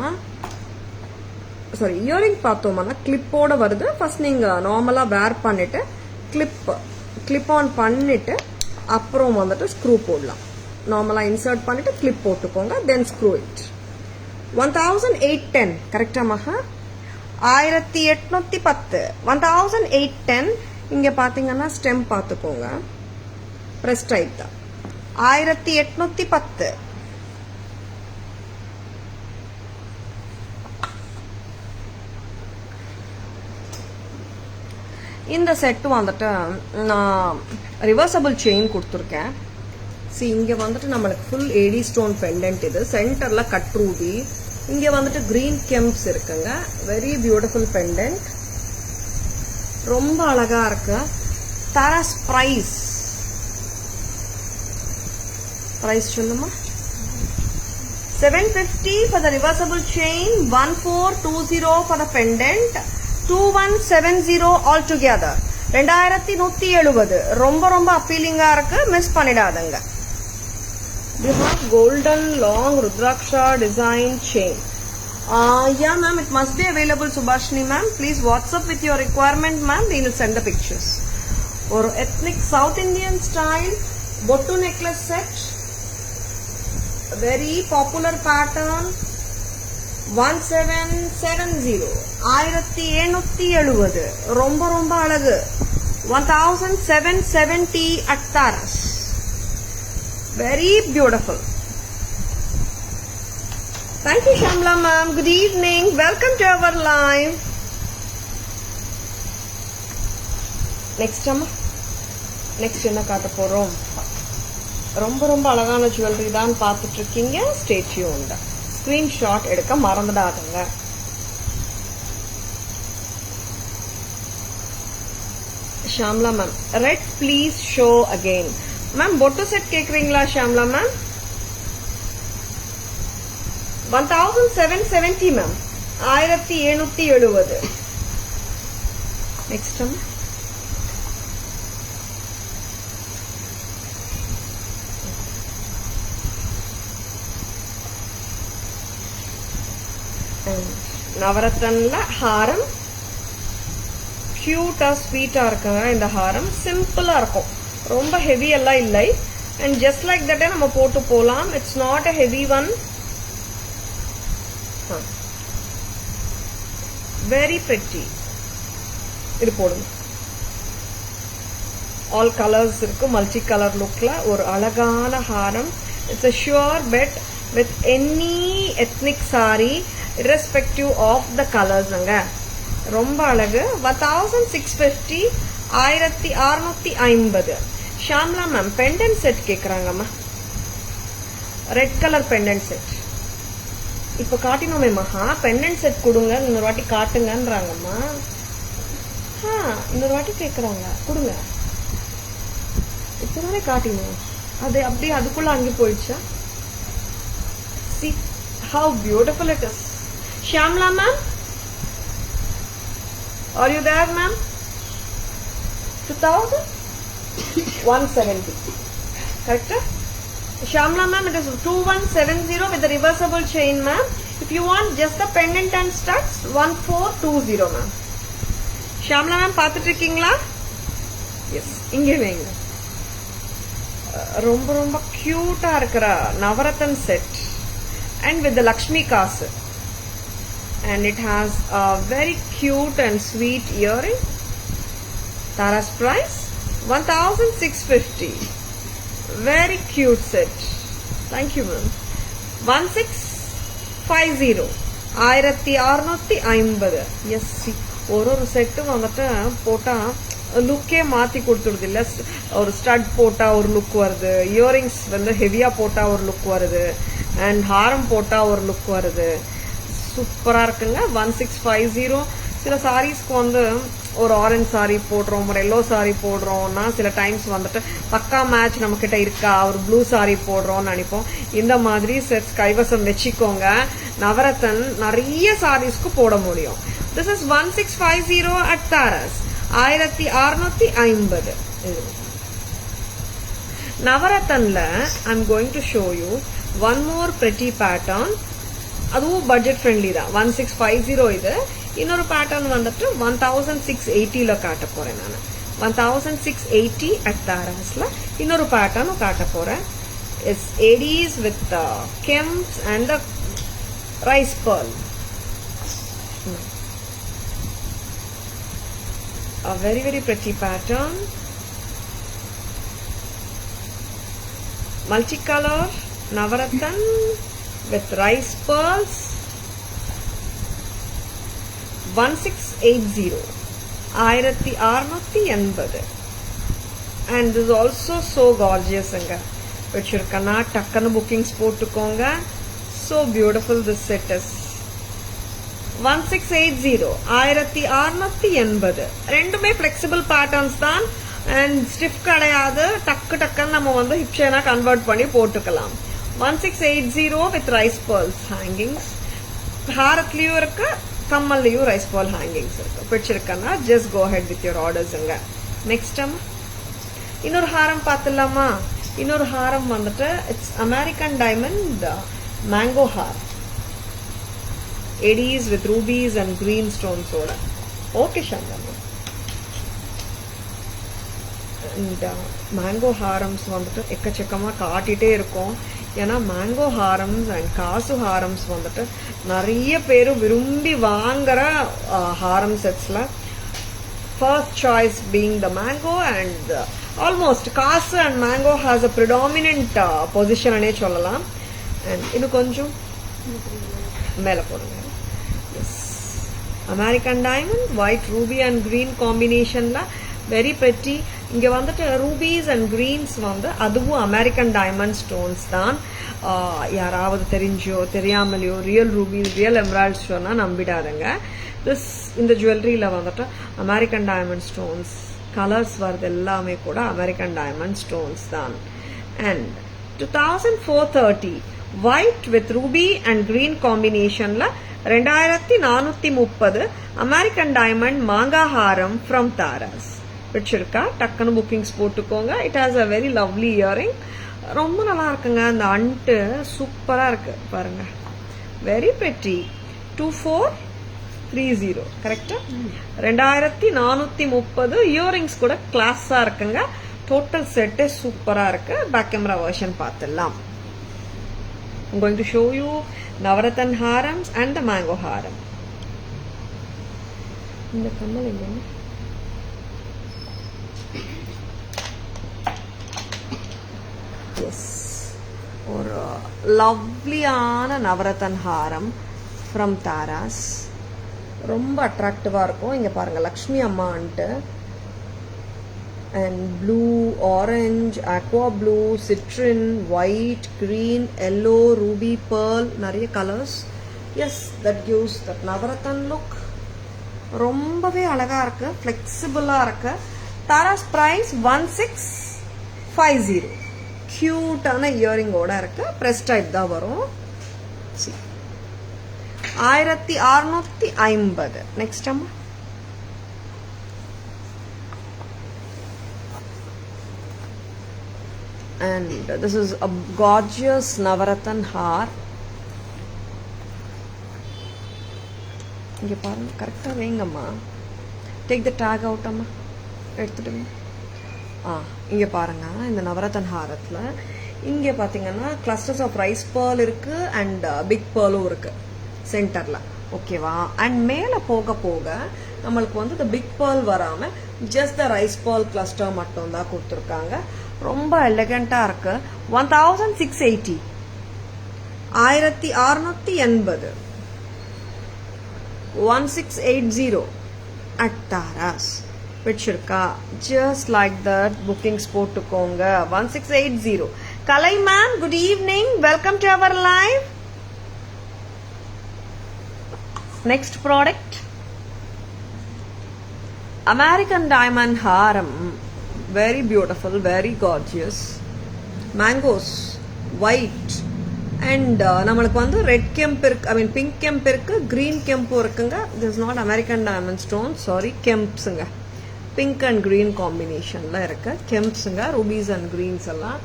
சாரி இயரிங் பார்த்தோம்னா கிளிப்போட வருது. ஃபர்ஸ்ட் நீங்க நார்மலா வேர் பண்ணிட்டு கிளிப் ஆன் பண்ணிட்டு அப்புறம் வந்துட்டு ஸ்க்ரூ போடலாம். நார்மலா இன்சர்ட் பண்ணிட்டு கிளிப் போட்டுக்கோங்க, தென் ஸ்க்ரூ இட். 1810 கரெக்டா மகா? 1810. 1810. இங்க பாத்தீங்கன்னா ஸ்டெம் பார்த்துக்கோங்க, பிரஸ் டைப் தான். 1810. இந்த செட் வந்துட்டு நான் ரிவர்சபிள் செயின் கொடுத்துருக்கேன். இங்க வந்துட்டு நம்மளுக்கு ஃபுல் ஏடி ஸ்டோன் பெண்டன்ட். இது சென்டர்ல கட் ரூபி, இங்க வந்துட்டு கிரீன் கெம்ப்ஸ் இருக்குங்க. வெரி பியூட்டிஃபுல் பெண்டன்ட், ரொம்ப அழகா இருக்கு. தாராஸ் பிரைஸ் சொல்லுமா? 750 for the reversible chain, 1420 for the pendant, 2170 all together. 2170. ரொம்ப ரொம்ப அப்பீலிங்கா இருக்கு, miss பண்ணிடாதங்க. We have golden long Rudraksha design chain. Yeah ma'am, it must be available. Subhashini ma'am, please WhatsApp with your requirement ma'am, we will send the pictures. Or ethnic South Indian style bottu necklace set, very popular pattern. 1770, 1770. ரொம்ப ரொம்ப அழகு. 1770 at Taras. Very beautiful. Thank you Shamla ma'am. Good evening. Welcome to our live. Next என்ன காட்ட போறோம்? ரொம்ப ரொம்ப அழகான ஜுவல்லரி தான் பார்த்துட்டு இருக்கீங்க. Stay tuned. ஸ்கிரீன்ஷாட் எடுக்க மறந்துடாதீங்க. Shamla ma'am, red please show again. Ma'am, bottu set கேக்குறீங்களா Shamla ma'am? 1770 ma'am. 1770. Next ma'am. நவரத்னல ஹாரம் கியூட்டா ஸ்வீட்டா இருக்குங்க. இந்த ஹாரம் சிம்பிளா இருக்கும், ரொம்ப ஹெவி எல்லாம் இல்லை. அண்ட் ஜஸ்ட் லைக் தட் நம்ம போட்டு போலாம். It's not a heavy one. Very pretty. இது போடுங்க. ஆல் கலர்ஸ் இருக்கு, மல்டி கலர் லுக்ல ஒரு அழகான ஹாரம். It's a sure bet with any ethnic saree irrespective of the colors. ரொம்ப அழகு. 1650, 1650. ஷாம்லா மேம் பெண்டன்ட் செட் கேக்குறாங்கம்மா. ரெட் கலர் பெண்டன்ட் செட் இப்போ காட்டினோமே மகா பெண்டன்ட் செட் கொடுங்க இன்னொரு வாட்டி காட்டுங்கன்றாங்கம்மா. இன்னொரு வாட்டி கேட்குறாங்க கொடுங்க. இப்போதானே காட்டினோம், அது அப்படியே அதுக்குள்ள அங்கே போயிடுச்சா? See how beautiful it is. Shyamla ma'am, are you there ma'am? 2170, correct? Shyamla ma'am, it is 2170 with the reversible chain ma'am. If you want just the pendant and studs, 1420 ma'am. Shyamla ma'am பார்த்துட்டு இருக்கீங்களா? எஸ், இங்கே வைங்க. ரொம்ப ரொம்ப கியூட்டா இருக்கிற navratan set and with the Lakshmi Kasu, and it has a very cute and sweet earring. Tara's price 1650. Very cute set. Thank you ma'am. 1650 1650. Yes, ஒரு செட்டு வந்துட்டு போட்டா லுக்கே மாத்தி கொடுத்துடுது இல்ல. ஒரு ஸ்டட் போட்டா ஒரு லுக் வருது, இயரிங்ஸ் வந்து ஹெவியா போட்டா ஒரு லுக் வருது, அண்ட் ஹாரம் போட்டா ஒரு லுக் வருது. சூப்பரா இருக்குங்க. 1650. சில சாரீஸ்க்கு வந்து ஒரு ஆரஞ்ச் சாரி போடுறோம், ஒரு எல்லோ சாரி போடுறோம்னா சில டைம்ஸ் வந்துட்டு பக்கா மேட்ச் நம்ம கிட்ட இருக்கா, ஒரு ப்ளூ சாரி போடுறோம்னு நினைப்போம். இந்த மாதிரி செட்ஸ் கைவசம் வச்சுக்கோங்க. நவரத்தன் நிறைய சாரீஸ்க்கு போட முடியும். This is 1650 at Taras. 1650. நவரத்தன்ல I am going to show you one more pretty pattern. அதுவும் பட்ஜெட் ஃப்ரெண்ட்லி தான். 1650 இது. இன்னொரு பேட்டர்ன் வந்துட்டு 1680 காட்ட போறேன் நான். 1680 அட் தாராஸ்ல இன்னொரு பேட்டர்னும் காட்ட போறேன். It's ADs with kemps and the rice pearl. A very very pretty pattern, multicolor Navarathan with rice pearls. 1680 1680. And this is also so gorgeous anga. Vechirukana takkanu bookings potukonga. So beautiful this set is. 1680 1680. ரெண்டுமே flexible patterns தான், and stiff கிடையாது. டக்கு டக்குன்னு நம்ம வந்து ஹிப் செயினா கன்வெர்ட் பண்ணி போட்டுக்கலாம். 1680 with rice pearls hangings. ஹாரத்லயும் இருக்கு, கம்மல்லையும் ரைஸ் பால் ஹேங்கிங்ஸ் இருக்கு. பிடிச்சிருக்கன்னா just go head with your ஆர்டர்ஸுங்க. நெக்ஸ்ட் இன்னொரு ஹாரம் பார்த்துடலாமா? இன்னொரு ஹாரம் வந்துட்டு it's American diamond mango haar. ADs with rubies and green ஸ்டோன்ஸோட. ஓகே சங்கம்மா. இந்த மேங்கோ ஹாரம்ஸ் வந்துட்டு எக்கச்சக்கமா காட்டிட்டே இருக்கும். ஏன்னா மேங்கோ ஹாரம்ஸ் அண்ட் காசு ஹாரம்ஸ் வந்துட்டு நிறைய பேர் விரும்பி வாங்குற ஹாரம் செட்ஸ்ல first choice being the mango, and almost காசு and mango has a predominant பொசிஷனே சொல்லலாம். அண்ட் இது கொஞ்சம் மேலே போடுங்க. Yes, American diamond white ruby and green காம்பினேஷன்ல வெரி பிரெட்டி. இங்க வந்துட்டு ரூபீஸ் அண்ட் கிரீன்ஸ் வந்து அதுவும் அமெரிக்கன் டைமண்ட் ஸ்டோன்ஸ் தான். யாராவது தெரிஞ்சோ தெரியாமலையோ ரியல் ரூபீஸ் ரியல் எம்ராய்ட்ஸ் சொன்னா நம்பிடாதுங்க. இந்த ஜுவல்லரியில வந்துட்டு அமெரிக்கன் டைமண்ட் ஸ்டோன்ஸ் கலர்ஸ் வருது எல்லாமே கூட அமெரிக்கன் டைமண்ட் ஸ்டோன்ஸ் தான். And 2430 white with ruby and green காம்பினேஷன்ல 2430 அமெரிக்கன் டைமண்ட் மாங்கா ஹாரம் ஃப்ரம் தாராஸ். பிடிச்சிருக்கா? டக்குன்னு புக்கிங்ஸ் போட்டுக்கோங்க. It has a very lovely earring. ரொம்ப நல்லா இருக்குங்க. அந்த அண்டு சூப்பரா இருக்கு பாருங்க. Very pretty. 2430 கரெக்டா? 2430 இயரிங்ஸ் கூட கிளாஸா இருக்குங்க. டோட்டல் செட்டே சூப்பரா இருக்கு. பேக் கேமரா வெர்ஷன் பார்த்துடலாம். I'm going to show you Navarathan harams and the mango haram. இந்த கம்மல் எங்க? எஸ், ஒரு லவ்லியான நவரத்தன் ஹாரம் ஃப்ரம் தாராஸ். ரொம்ப அட்ராக்டிவா இருக்கும். இங்க பாருங்க Lakshmi அம்மான்ட்டு, and blue, orange, aqua blue, citron, white, green, yellow, ruby, pearl, நிறைய colours. S that gives that navratan look. ரொம்பவே அழகா இருக்கு, ஃப்ளெக்சிபிளா இருக்கு. தாராஸ் பிரைஸ் 1650. கியூட்டான இயரிங்கோட இருக்கு. பிரஸ் டைப் தான் வரும். 1650. நெக்ஸ்ட் அம்மா and this is a gorgeous Navaratan haar. இங்கே பாருங்க, கரெக்டாக வைங்கம்மா. டேக் த டேக் அவுட் அம்மா, எடுத்துட்டுங்க. இங்கே பாருங்க, இந்த நவரத்தன் ஹாரத்தில் இங்கே பார்த்தீங்கன்னா கிளஸ்டர்ஸ் ஆஃப் ரைஸ் பேர்ல் இருக்கு அண்ட் பிக் பேர்லும் இருக்கு சென்டரில். ஓகேவா? அண்ட் மேலே போக போக நம்மளுக்கு வந்து இந்த பிக் பேர்ல் வராமல் just the rise pearl cluster மட்டும் தான் கொடுத்துருக்காங்க. ரொம்ப எலகண்டாக இருக்கு. 1680. 1680. 1680 at Taras. பிடிச்சிருக்கா? ஜஸ்ட் லைக் தட் புக்கிங்ஸ் போட்டுக்கோங்க. 1680. Kalai ma'am, good evening, welcome to our live. Next product American diamond haaram. Very beautiful, very gorgeous. Mangoes, white. And நம்மளுக்கு வந்து ரெட் கெம்ப் இருக்கு, ஐ மீன் பிங்க் கெம்ப் இருக்கு, கிரீன் கெம்பும் இருக்குங்க. This is not American diamond stone, sorry, கெம்ப்ஸுங்க. பிங்க் அண்ட் கிரீன் காம்பினேஷன்ல இருக்கு கெம்ப்ஸுங்க. ரூபீஸ் அண்ட் கிரீன்ஸ் எல்லாம்.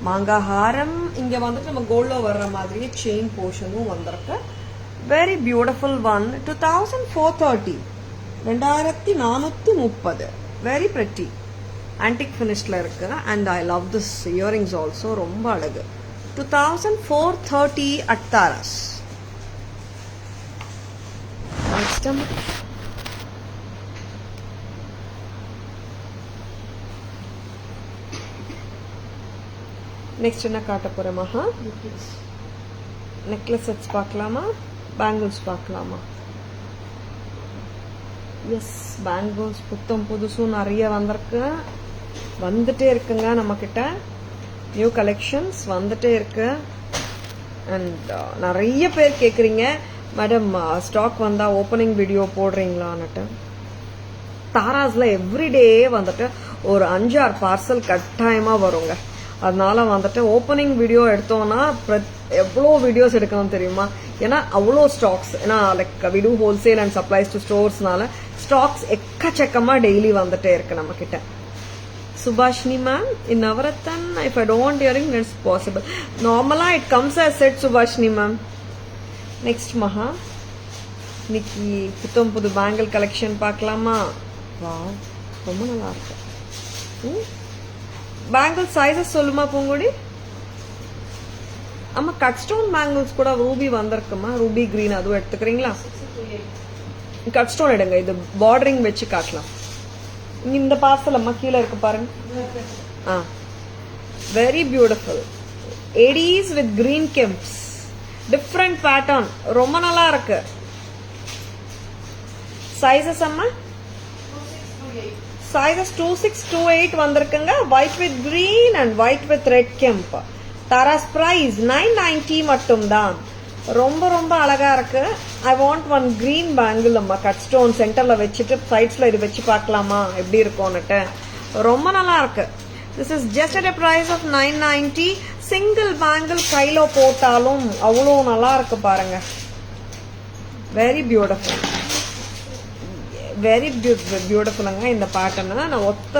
மாங்காய் ஹாரம். இங்க வந்துட்டு நம்ம கோல்ட்ல வர்ற மாதிரியே செயின் போர்ஷனும் வந்திருக்கு. Very beautiful one. 2430. 2430. Very pretty. Antique ஃபினிஷ்ல இருக்கு. And I love this earrings also, ரொம்ப அழகு. 2430 at Taras. Next time. Next என்ன காட்ட போறேமா? நெக்லஸ் செட்ஸ் பார்க்கலாமா? பேங்கிள்ஸ் பார்க்கலாமா? எஸ், பேங்கிள்ஸ் புத்தம் புதுசும் நிறைய வந்திருக்கு, வந்துட்டே இருக்குங்க. நம்ம கிட்ட நியூ கலெக்ஷன்ஸ் வந்துட்டே இருக்கு. அண்ட் நிறைய பேர் கேட்குறீங்க, மேடம் ஸ்டாக் வந்தா ஓப்பனிங் வீடியோ போடுறீங்களான்னுட்டு. தாராஸ்ல எவ்ரிடே வந்துட்டு ஒரு 5-6 பார்சல் கட்டாயமா வருங்க. அதனால வந்துட்டு ஓப்பனிங் வீடியோ எடுத்தோம்னா எவ்வளோ வீடியோஸ் எடுக்கணும் தெரியுமா? ஏன்னா அவ்வளோ ஸ்டாக்ஸ். ஏன்னா like we do wholesale and supplies to ஸ்டோர்ஸ்னால ஸ்டாக்ஸ் எக்கச்சக்கமா டெய்லி வந்துட்டே இருக்கு நம்ம கிட்ட. Subhashini ma'am, in Navarathan, if I don't want earring, it's possible. Normally, it comes as set, Subhashini ma'am. Next, Maha. Nikki, புத்தம் புது பேங்கிள் கலெக்ஷன் பார்க்கலாமா? வா, ரொம்ப நல்லா இருக்கு. பேங்கிள் சைஸஸ் சொல்லுமா பூங்குடி? ஆமா, கட் ஸ்டோன் பேங்கிள்ஸ் கூட ரூபி வந்திருக்குமா? ரூபி கிரீன் அதுவும் எடுத்துக்கிறீங்களா? கட் ஸ்டோன் எடுங்க, இது பார்டரிங் வச்சு காட்டலாம். இந்த பார்சல் அம்மா கீழே இருக்கு பாருங்க. Very beautiful. ADs with green kemps, different pattern, ரொம்ப நல்லா இருக்கு. சைசஸ் அம்மா சைசஸ் 2628 வந்திருக்குங்க. White with green and white with red kemp. Taras price 990 மட்டும் தான். ரொம்ப ரொம்ப அழகா இருக்கு. I want one green bangle அம்மா, கட் ஸ்டோன் சென்டர்ல வச்சுட்டு சைட்ஸ்ல இது வச்சு பார்க்கலாமா எப்படி இருக்கும்னுட்டு. ரொம்ப நல்லா இருக்கு. This is just at a price of 990. Single bangle கையில போட்டாலும் அவ்வளோ நல்லா இருக்கு பாருங்க. வெரி பியூட்டிஃபுல், வெரி பியூட்டிஃபுல்லுங்க இந்த பேட்டர்ன். நான் ஒத்த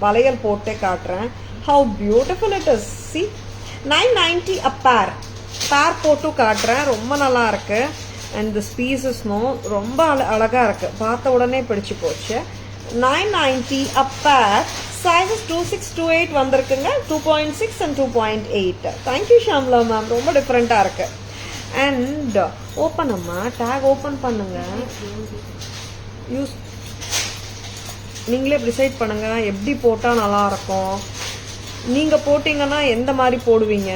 வளையல் போட்டே காட்டுறேன். How beautiful it is. C, 990 a pair. பேர் போட்டு காட்டுறேன். ரொம்ப நல்லா இருக்கு. அண்ட் திஸ் பீசஸ் ரொம்ப அழகா இருக்கு, பார்த்த உடனே பிடிச்சு போச்சு. 990 a pair. சைஸஸ் 2628 வந்திருக்குங்க. 2.6 and 2.8. தேங்க்யூ ஷாம்லா மேம், ரொம்ப டிஃப்ரெண்டா இருக்கு. அண்ட் ஓப்பன் அம்மா, டேக் ஓப்பன் பண்ணுங்க. யூஸ் நீங்களே டிசைட் பண்ணுங்க எப்படி போட்டா நல்லா இருக்கும். நீங்க போட்டீங்கன்னா எந்த மாதிரி போடுவீங்க?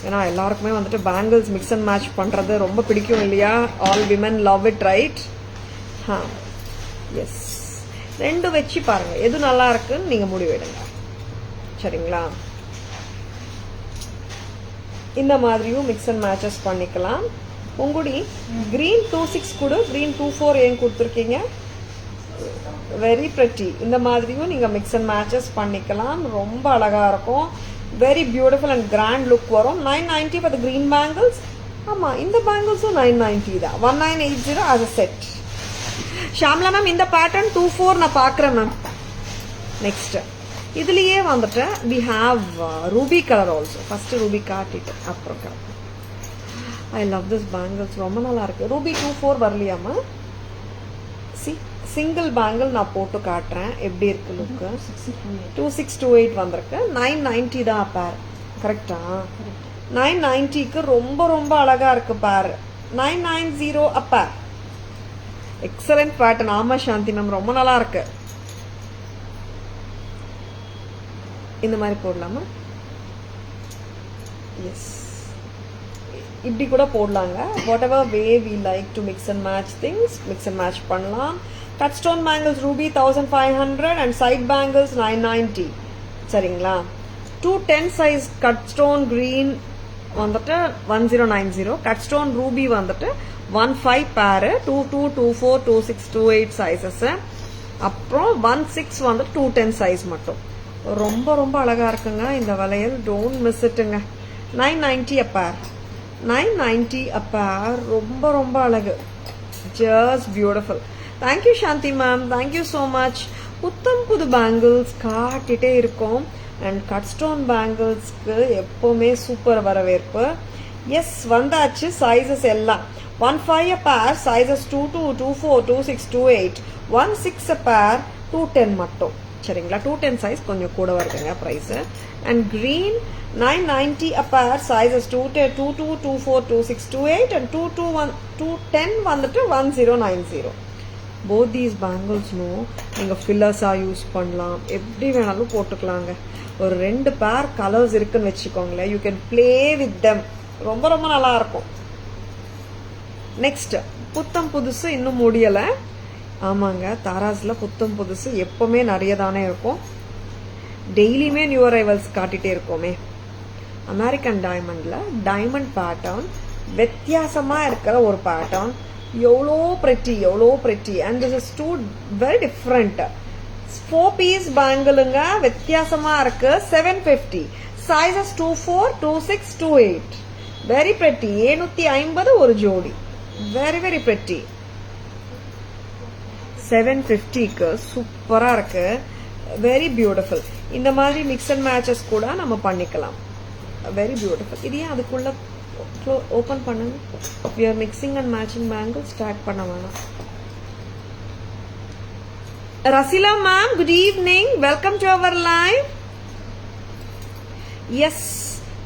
ஏன்னா எல்லாருக்குமே வந்துட்டு பேங்கிள்ஸ் மிக்ஸ் அண்ட் மேட்ச் பண்றது ரொம்ப பிடிக்கும் இல்லையா? All women love it, right? Yes, ரெண்டு வச்சு பாருங்க எது நல்லா இருக்குன்னு நீங்க முடிவெடுங்க, சரிங்களா? இந்த மாதிரியும் மிக்ஸ் அண்ட் மேட்சஸ் பண்ணிக்கலாம். உங்குடி green 26 கொடு, green 24 ஏன் கொடுத்துருக்கீங்க? Very pretty. இந்த மாதிரியும் நீங்க மிக்ஸ் அண்ட் மேட்சஸ் பண்ணிக்கலாம். ரொம்ப அழகா இருக்கும். Very beautiful and grand look வரும். 990 for the green bangles. ஆமா, இந்த பேங்கிள்ஸும் 990 தான். 1980 as a set. Shamla ma'am, இந்த பேட்டர்ன் 24 நான் பார்க்குறேன் மேம். நெக்ஸ்ட் இதுலயே வந்துட்டு we have ruby color also. First Ruby காட்டிட்டு அப்புறம் I love this bangles. ரொம்ப நல்லா இருக்கு. ரூபி 24 வரலையாமா? சி சிங்கிள் பேங்கிள் நான் போட்டு காட்டுறேன் எப்படி இருக்கு லுக்கு. 2628 வந்திருக்கு. 990 தான் பேர். கரெக்டா? 990க்கு ரொம்ப ரொம்ப அழகா இருக்கு பேர். 990 பேர். Excellent pattern. ஆமா சாந்தி மேம், ரொம்ப நல்லா இருக்கு. இந்த மாதிரி போடலாமா? எஸ், இப்படி கூட போடலாங்க. Whatever way we like to mix and match things, mix and match பண்ணலாம். Cut stone bangles ruby 1500 and side bangles 990. சரிங்களா? 210 சைஸ் கட் ஸ்டோன் கிரீன் வந்துட்டு 1090. கட் ஸ்டோன் ரூபி வந்துட்டு 15 பேரு. 22, 24, 26, 28 சைஸஸ். அப்புறம் 16 வந்துட்டு 210 சைஸ் மட்டும். ரொம்ப ரொம்ப அழகா இருக்குங்க இந்த வளையல். டோன்ட் மிஸ் இட்டுங்க. 990 a pair. 990 a pair. ரொம்ப ரொம்ப அழகு. Just beautiful. Thank you Shanthi ma'am, thank you so much. புத்தம் புது பேங்கிள்ஸ் காட்டிட்டே இருக்கும். அண்ட் கட் ஸ்டோன் பேங்கிள்ஸ்க்கு எப்பவுமே சூப்பர் வரவேற்பு. எஸ், வந்தாச்சு சைஸஸ் எல்லாம். 15 a pair, sizes 22, 24, 26, 28, 16 a pair, 210 மட்டும். சரிங்களா? 210 சைஸ் கொஞ்சம் கூட வருதுங்க price. And green 990 a pair, sizes 22, 24, 26, 28 and 210 வந்துட்டு 1090. போத் தீஸ் பேங்கிள்ஸ்னும் நீங்க ஃபில்லர்ஸா யூஸ் பண்ணலாம், எப்படி வேணாலும் போட்டுக்கலாங்க. ஒரு 2 பேர் கலர்ஸ் இருக்குன்னு வச்சுக்கோங்களேன். You can play with them. ரொம்ப ரொம்ப நல்லா இருக்கும். நெக்ஸ்ட் புத்தம் புதுசு இன்னும் முடியலை. ஆமாங்க, தாராஸ்ல புத்தம் புதுசு எப்பவுமே நிறைய தானே இருக்கும். டெய்லியுமே நியூ அரைவல்ஸ் காட்டிட்டே இருக்கோமே. அமெரிக்கன் டைமண்ட்ல டைமண்ட் பேட்டர்ன் வித்தியாசமா இருக்கிற ஒரு பேட்டர்ன். எவ்வளோ pretty and this is too very different. 4 piece பேங்கிளுங்க, வித்தியாசமா இருக்கு. 750 சைஸஸ் 24, 26, 28. Very pretty. 750 ஒரு ஜோடி. Very very pretty. 750க்கு சூப்பரா இருக்கு. Very beautiful. இந்த மாதிரி மிக்ஸ் அண்ட் மேட்சஸ் கூட நம்ம பண்ணிக்கலாம். Very beautiful. இது ஏன் அதுக்குள்ள ஓபன் பண்ணுங்க. we are mixing and matching bangles. Start பண்ண வேணாம். Rasila ma'am, good evening. Welcome to our live. Yes,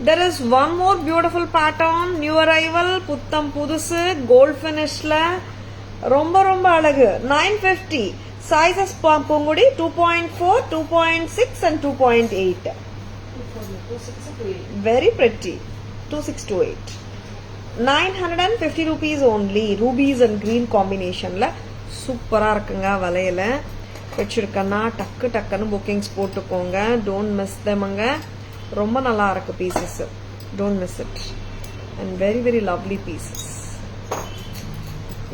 there is one more beautiful pattern, new arrival, புத்தம் புதுசு, கோல்ட் ஃபினிஷ்ல. ரொம்ப ரொம்ப அழகு. 950 sizes Poongudi 2.4, 2.6 and 2.8. very pretty. 2628. 950 rupees only. rubies and green combinationல சூப்பரா இருக்குங்க. வளையல வச்சிருக்கனா டக்கு டக்குன்னு புக்கிங்ஸ் போட்டுக்கோங்க. டோன்ட் மிஸ் தெம்ங்க. ரொம்ப நல்லா இருக்கு pieces. Don't miss it. And very very lovely pieces.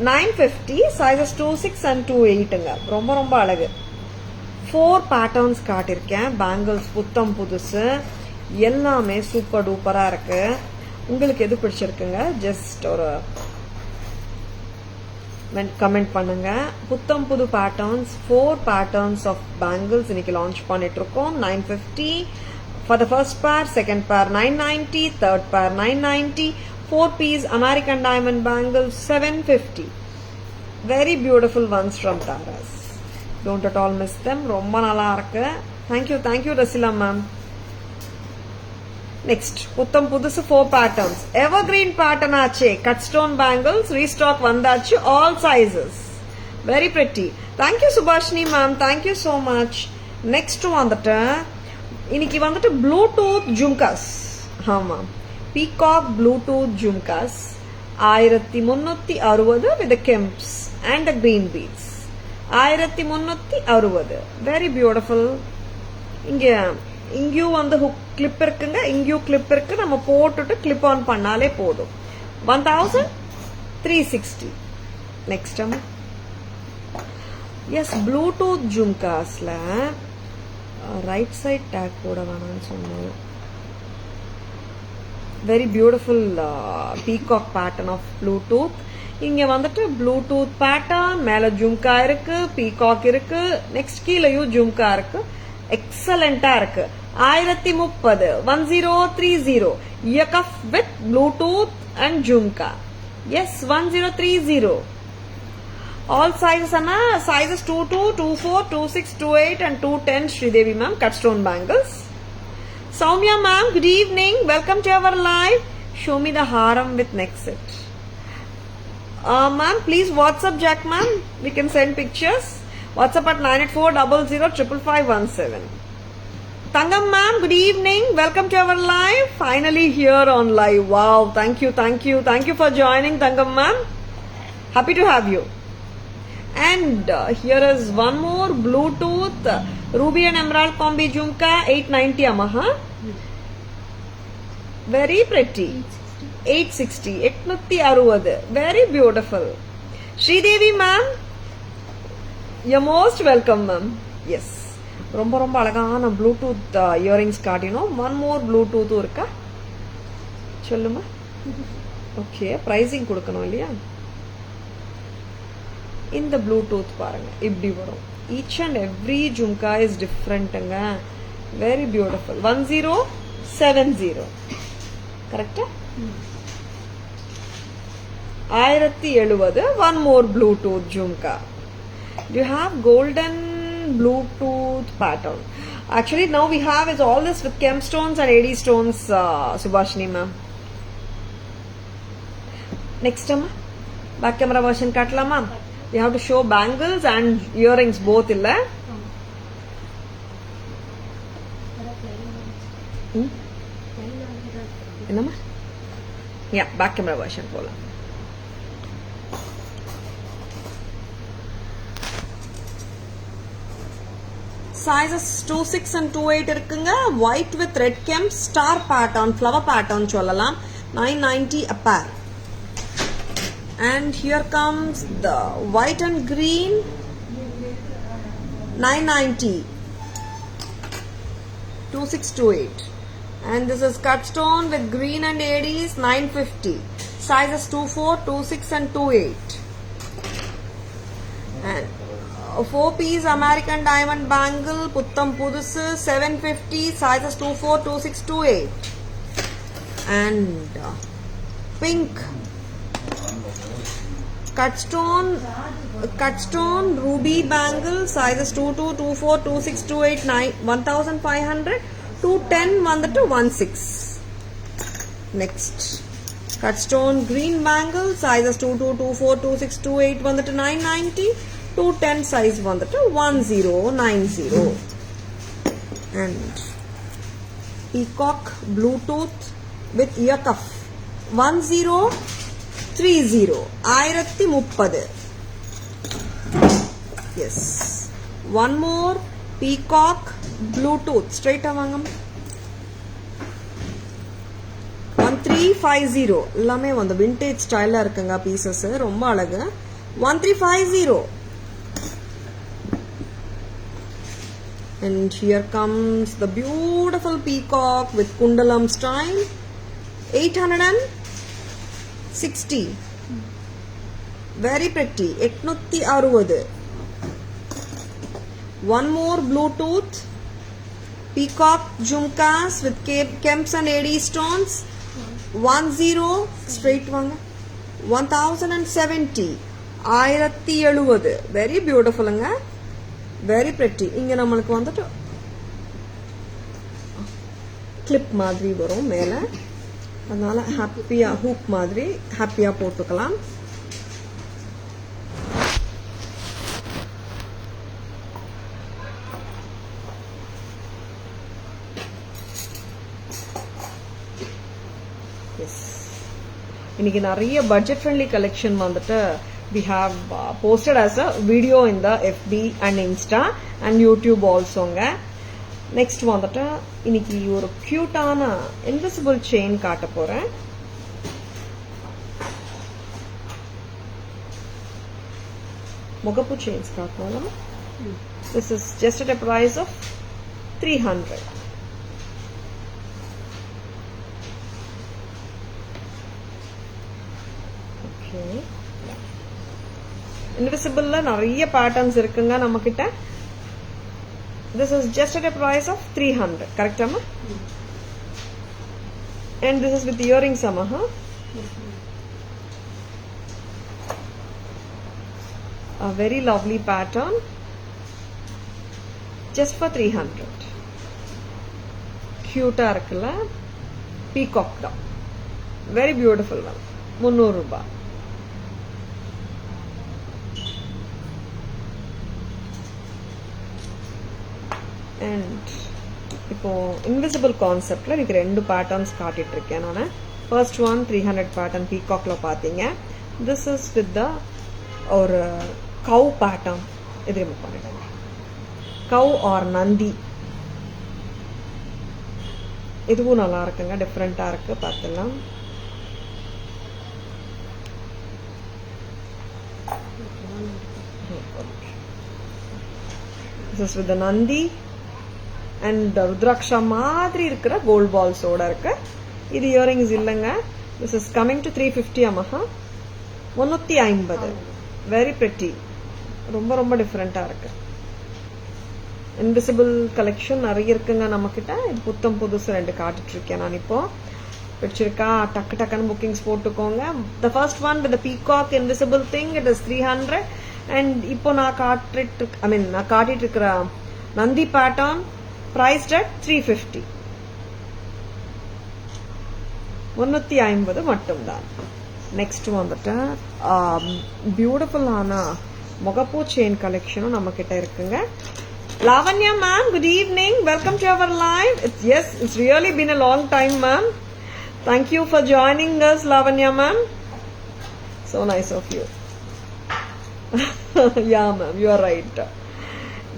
950 sizes 26 and 28ங்க. ரொம்ப ரொம்ப அழகு. 4 பேட்டர்ன்ஸ் காட்டியிருக்கேன். பேங்கிள்ஸ் புத்தம் புதுசு எல்லாமே சூப்பர் டூப்பரா இருக்கு. உங்களுக்கு எது பிடிச்சிருக்குங்க ஜஸ்ட் ஒரு கமெண்ட் பண்ணுங்க. புத்தம் புது பேட்டர்ன்ஸ் 4 பேட்டர்ன்ஸ் ஆஃப் பேங்கிள்ஸ் இன்னைக்கு லான்ச் பண்ணிட்டு இருக்கோம். 950 for the first pair, second pair 990, third pair 990, 4 piece American diamond bangles 750. very beautiful ones from Taras. don't at all miss them. ரொம்ப நல்லா இருக்கு. thank you Rasila ma'am. Next புத்தம் புதுசு 4 பேட்டர்ன்ஸ். எவர்கிரீன் பேட்டர்ன் ஆச்சு. கட் ஸ்டோன் பேங்கிள்ஸ் ரீஸ்டாக் வந்தாச்சு. All sizes. Very pretty. Thank you Subhashini ma'am, thank you so much. Next வந்துட்டு இன்னைக்கு வந்துட்டு ப்ளூடூத் ஜும்காஸ். ஆமா, peacock Bluetooth jhumkas 1360 with the kemps and the green beads. 1360. Very beautiful. இங்கேயும் வந்து ஹுக் கிளிப் இருக்குங்க, இங்கேயும் கிளிப் இருக்கு. நம்ம போட்டுட்டு கிளிப் ஆன் பண்ணாலே போதும். 1000 360. Next time. Yes, Bluetooth jhumkas la right side tag poda vanan sonna. Very beautiful peacock pattern of Bluetooth. இங்க வந்துட்டு ப்ளூடூத் பேட்டர்ன், மேல ஜும்கா இருக்கு, பீகாக் இருக்கு, நெக்ஸ்ட் கீழயும் ஜும்கா இருக்கு. எக்ஸலண்டா இருக்கு. 1030 1030 இயக்கப் with bluetooth and jhumka. Yes 1030. All sizes are sizes 22, 24, 26, 28 and 210. Sridevi ma'am, cut stone bangles. Soumya ma'am, good evening. Welcome to our live. Show me the haram with neck set. Ma'am, please WhatsApp Jack ma'am. We can send pictures. WhatsApp at 984005517. Tangam ma'am, good evening. Welcome to our live. Finally here on live. Wow, thank you. Thank you for joining, Tangam ma'am. Happy to have you. And here is one more Bluetooth Ruby and Emerald Combi Jhumka 890 Yamaha. Very pretty. 860. 860. Very beautiful. Sridevi ma'am, you're most welcome ma'am. Yes. ரொம்ப ரொம்ப அழகான ப்ளூடூத் இயரிங்ஸ் காட்டினோம். ஒன் மோர் ப்ளூடூத்தும் இருக்கா சொல்லுமா? ஓகே, ப்ரைஸிங் கொடுக்கணும் இல்லையா? இந்த ப்ளூடூத் பாருங்க இப்படி வரும். Each and every jhumka is டிஃப்ரெண்ட்டுங்க. Very beautiful. 1070 கரெக்டா? 1070. One more Bluetooth jhumka. Do you have golden Bluetooth pattern? Actually, now we have is all this with Kemp stones and AD stones, Subhashini ma'am. Next time, back camera version katla ma'am. We have to show bangles and earrings both illa. Enna? Yeah, back camera version pola. Sizes 26 and 28 இருக்குங்க. White with red Kemp star pattern, flower pattern சொல்லலாம். 990 a pair. And here comes the white and green 990. 2628. And this is cut stone with green and ADs 950. Sizes 24, 26 and 28. And 4-piece American diamond bangle puttam pudusu 750. Sizes 24, 26, 28. And pink cut stone ruby bangle. Sizes 22, 24, 26, 28, 1500. 210 vandu 16. Next cut stone green bangle. Sizes 22, 24, 26, 28 vandu 990. 210 size vandu 1090. And peacock Bluetooth with ear cuff 1030. 1030. Yes. One more peacock Bluetooth. Straight avangam 1350. எல்லாமே வந்து vintage style இருக்குங்க pieces. ரொம்ப அழகு. 1350. And here comes the beautiful peacock with kundalam style 860. Very pretty. 860. One more Bluetooth peacock jhumkas with Kemps and AD stones 10 straight vanga 1070. 1070. Very beautiful anga. Very pretty. இங்க நமக்கு வந்துட்டு கிளிப் மாதிரி வரும் மேல. அதனால ஹாப்பியா ஹூக் மாதிரி ஹாப்பியா போட்டுக்கலாம். இன்னைக்கு நிறைய பட்ஜெட் ஃப்ரெண்ட்லி கலெக்ஷன் வந்துட்டு we have posted as a video in the FB and Insta and YouTube also. Next வந்துட்டு இன்னைக்கு ஒரு கியூட்டான இன்விசிபிள் செயின் காட்ட போறேன். Mogapu chains kaakkalam. This is just at a price of 300. Okay. Invisible la nariya patterns irukkunga namakkitta. This is just at a price of 300. Correct amma? And this is with earrings amma, huh? A very lovely pattern. Just for 300. Cute irukla. Peacock da. Very beautiful one. 300 ரூபாய். And இப்போ இன்விசிபிள் கான்செப்ட்ல எனக்கு ரெண்டு பேட்டர்ன்ஸ் காட்டிட்டு இருக்கேன் நான். ஃபர்ஸ்ட் ஒன் 300 பேட்டர்ன் பீகாக்ல பாத்தீங்க. திஸ் இஸ் வித் த ஒரு கவ் பேட்டர்ன். இது ரிமூவ் பண்ணிடுங்க. கவ் ஆர் நந்தி. இதுவும் நல்லா இருக்குங்க, டிஃப்ரெண்டா இருக்கு, பார்த்துலாம். This is with the Nandi and Rudraksha மாதிரி இருக்கிற கோல்ட் பால்ஸோட இருக்கு. இது இயரிங்ஸ் இல்லைங்க. This is coming to 350 அம்மா. 350. Very pretty. ரொம்ப ரொம்ப டிஃப்ரெண்டா இருக்கு. இன்விசிபிள் கலெக்ஷன் நிறைய இருக்குங்க நம்ம கிட்ட. இது புத்தம் புதுசு ரெண்டு காட்டிட்டு இருக்கேன் நான். இப்போ பிடிச்சிருக்கா டக்கு டக்குன்னு புக்கிங்ஸ் போட்டுக்கோங்க. The first one with the peacock invisible thing, it is 300. And இப்போ நான் காட்டிட்டு இருக்கிற நந்தி பேட்டர்ன் priced at 350. 350 மட்டும்தான். நெக்ஸ்ட் வந்துட்டு பியூட்டிஃபுல்லான முகப்பூ செயின் கலெக்ஷனும் நம்ம கிட்ட இருக்குங்க. Lavanya ma'am, good evening. Welcome to our live. It's really been a long time, ma'am. Thank you for joining us, Lavanya ma'am. So nice of you. Yeah ma'am, you are right.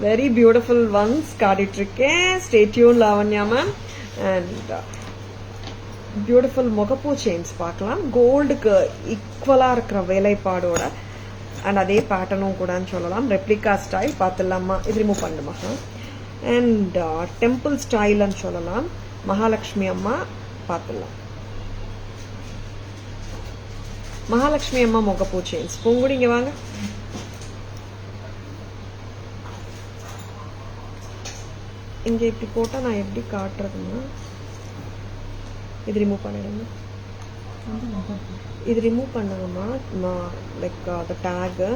Very beautiful ones kaaditirken. Stay tuned Lavanya ma'am. And beautiful mogapu chains paakalam. Gold ku equal ah irukra velaipadoda and adhe pattern kuda nu sollalam. Replica style paathalama. Idu remove pannuma. And temple style nu sollalam. Mahalakshmi amma paathalam. Mahalakshmi amma mogapu chains. Pongudi inga vaanga. இங்கே இப்படி போட்டால் நான் எப்படி காட்டுறதுன்னா இது ரிமூவ் பண்ணிடுங்க. இது ரிமூவ் பண்ணுங்கம்மா. நான் லைக் அந்த டேகு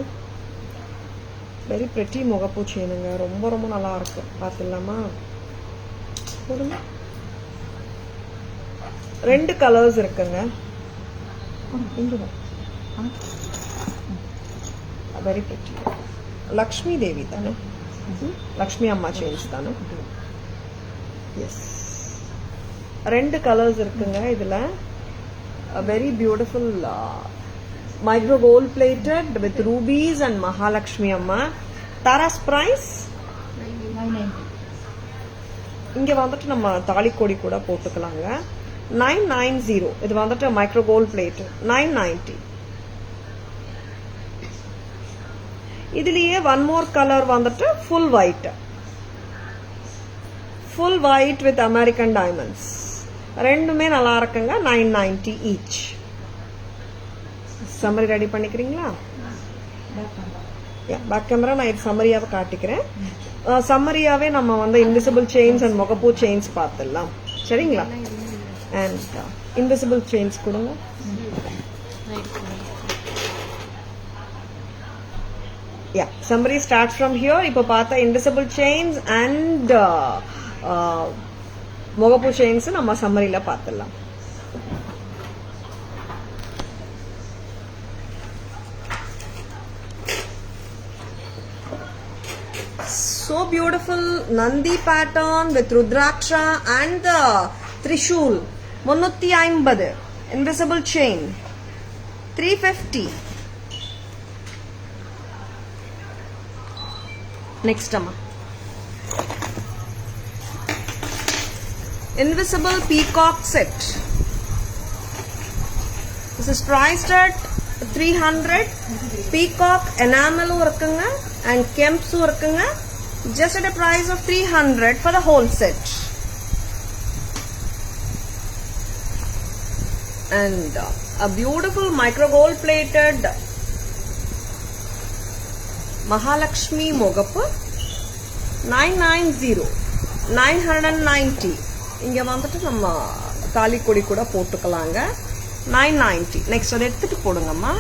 வெரி பிரிட்டி முகப்பூ செயினுங்க. ரொம்ப ரொம்ப நல்லா இருக்கு. பார்த்துடலாமா? போடுங்க. ரெண்டு கலர்ஸ் இருக்குங்க. Very pretty. லக்ஷ்மி தேவி தானே? லக்ஷ்மி அம்மா செயின்ஸ் தானே? எஸ். ரெண்டு கலர்ஸ் இருக்குங்க இதுல. Very beautiful micro gold plated with rubies and Mahalakshmi அம்மா. தாராஸ் பிரைஸ் இங்க வந்துட்டு நம்ம தாலிக்கோடி கூட போட்டுக்கலாங்க. 990. இது வந்துட்டு மைக்ரோ கோல்ட் பிளேட் 990. இதுலயே ஒன் மோர் கலர் வந்துட்டு full white. Full white with American diamonds. ரெண்டுமே நல்லா இருக்குங்க. 990 ஈச். சம்மரி ரெடி பண்ணிக்கிறீங்களா? பேக் கேமரா நான் இது சம்மரியாவை காட்டிக்கிறேன். சம்மரியாவே நம்ம வந்து இன்விசிபிள் செயின்ஸ் அண்ட் முகப்பூ செயின்ஸ் பார்த்துடலாம். சரிங்களா? அண்ட் இன்விசிபிள் செயின்ஸ் கொடுங்க. Yeah, summary starts from here. இப்போ பார்த்தா invisible chains and முகப்பு chains நம்ம சம்மரியில பார்த்துடலாம். So beautiful Nandi pattern with Rudraksha and the Trishul. 350. Invisible chain 350. Next amma. Invisible peacock set. This is priced at 300. Peacock எனாமலும் இருக்குங்க and கெம்ப்ஸும் இருக்குங்க. Just at a price of 300 for the whole set. And a beautiful micro gold plated Mahalakshmi Mogapu 990 இங்க வந்துட்டு நம்ம தாலி கொடி கூட போட்டுக்கலாங்க. 990. நெக்ஸ்ட் அதை எடுத்துட்டு போடுங்கம்மா.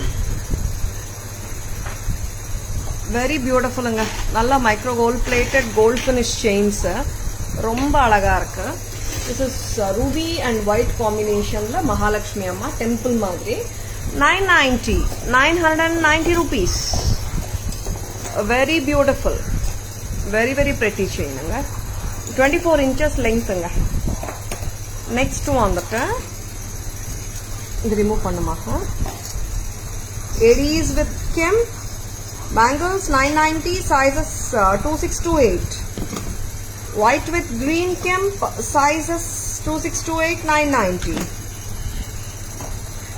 வெரி பியூட்டிஃபுல்லுங்க. நல்லா micro gold plated gold finish chains ரொம்ப அழகா இருக்கு. This is ruby and white காம்பினேஷன்ல மகாலட்சுமி அம்மா டெம்பிள் மாதிரி. 990 rupees. Very beautiful, very very pretty செயினுங்க. 24 inches லெங்க்த்துங்க. நெக்ஸ்ட் வந்துட்டு இது ரிமூவ் பண்ணுமாக ஏரீஸ் with kemp bangles 990 sizes 2628. White with green kemp sizes 2628 990.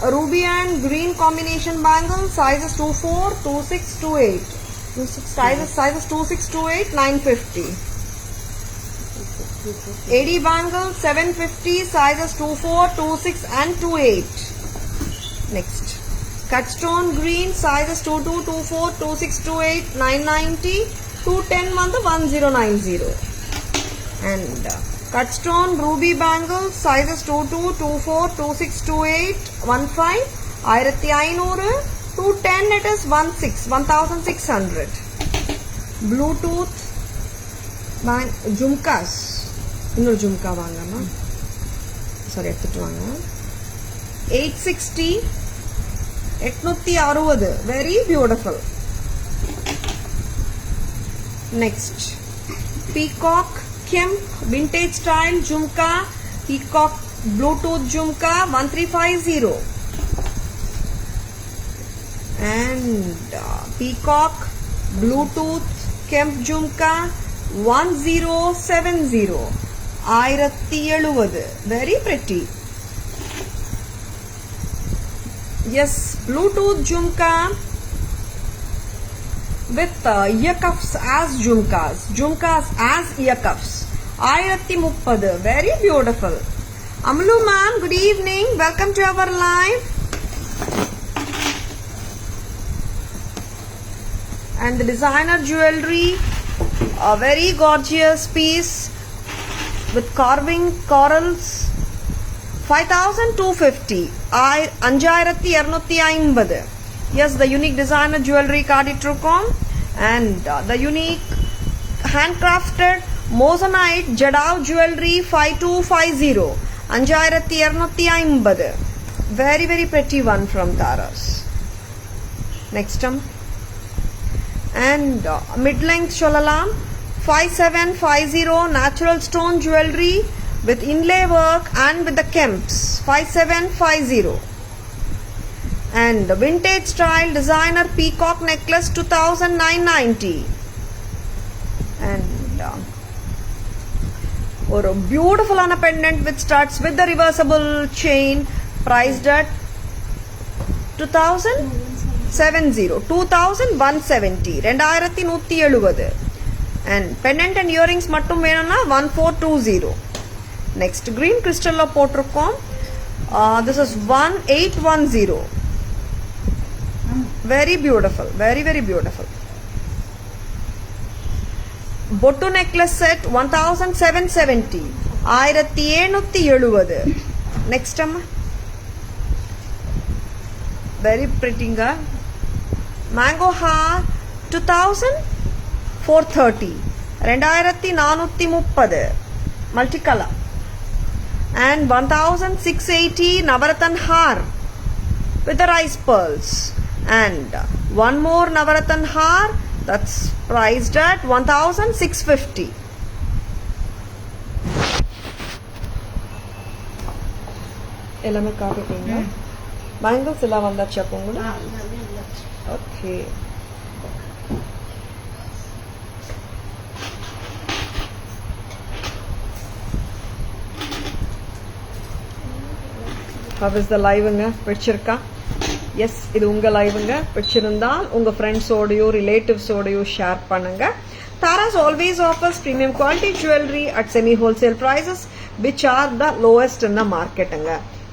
A ruby and green combination bangle sizes 24 2628. Sizes 2628 950. AD bangle 750 sizes 24 26 and 28. Next cut stone green sizes 22 24 26 28 990 210 1090. And cut stone ruby bangle sizes 22 24 26 28 15 1500 210 it is 1600. Bluetooth jumkas இன்னொரு ஜும்கா வாங்கம்மா. சாரி எடுத்துட்டு வாங்க. 860 860. Very beautiful. Next peacock kemp vintage style jhumka. Peacock Bluetooth jhumka 1350. and peacock bluetooth kemp jhumka 1070 1070. Very pretty. Yes, bluetooth jhumka with ear cuffs as jhumkas as ear cuffs 1030. Very beautiful. Amlu ma'am, good evening, welcome to our live. And the designer jewelry, a very gorgeous piece with carving corals, 5250 5250. Yes, the unique designer jewelry kaaditrukom, and the unique handcrafted moissanite jadao jewelry 5250 5250. Very very pretty one from Taras. Next and mid-length sholalam 5750 natural stone jewelry with inlay work and with the kemps 5750. And the vintage style designer peacock necklace 2990. And or a beautiful pendant which starts with the reversible chain, priced at 2170 2170. And pendant and earrings mattum venuna 1420. Next green crystal lo potirukom. This is 1810. Very beautiful, very very beautiful. Bottu necklace set 1770 1770. Next very pretty ga. Mango haar 2430 2430 multicolor. And 1680 Navaratan haar with the rice pearls. And one more Navaratan haar that's priced at 1650. Elame kaapinga. Bangles illa vandacha pongula. Okay. How is the live inga pidichirka? Yes, இது உங்கள் லைவுங்க. பிடிச்சிருந்தால் உங்கள் ஃப்ரெண்ட்ஸோடையோ ரிலேட்டிவ்ஸோடையோ ஷேர் பண்ணுங்க. Taras always offers premium quality jewelry at semi-wholesale prices which are the lowest in the market.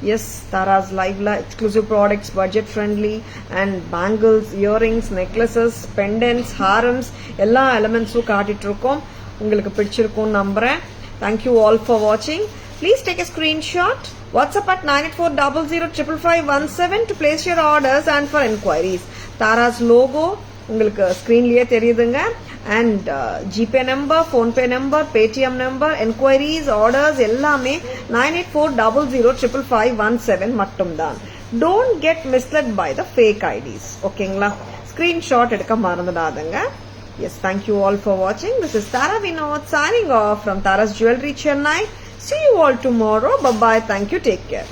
Yes, Taras live la exclusive products, budget friendly, and bangles, earrings, necklaces, pendants, harams, எல்லா எலிமெண்ட்ஸும் காட்டிட்டு இருக்கோம். உங்களுக்கு பிடிச்சிருக்கும் நம்புறேன். Thank you all for watching. Please take a screenshot. WhatsApp at 9840055517 to place your orders and for inquiries. Taras logo உங்களுக்கு ஸ்கிரீன்லயே தெரியுதுங்க. And GPay number, PhonePe number, Paytm number, enquiries, orders எல்லாமே 9840055517 மட்டும்தான். Don't get misled by the fake IDs. ஓகேங்களா? ஸ்கிரீன்ஷாட் எடுக்க மறந்துடாதுங்க. Yes, thank you all for watching. This is Tara Vinod signing off from Tara's Jewelry, Chennai. See you all tomorrow. Bye-bye. Thank you. Take care.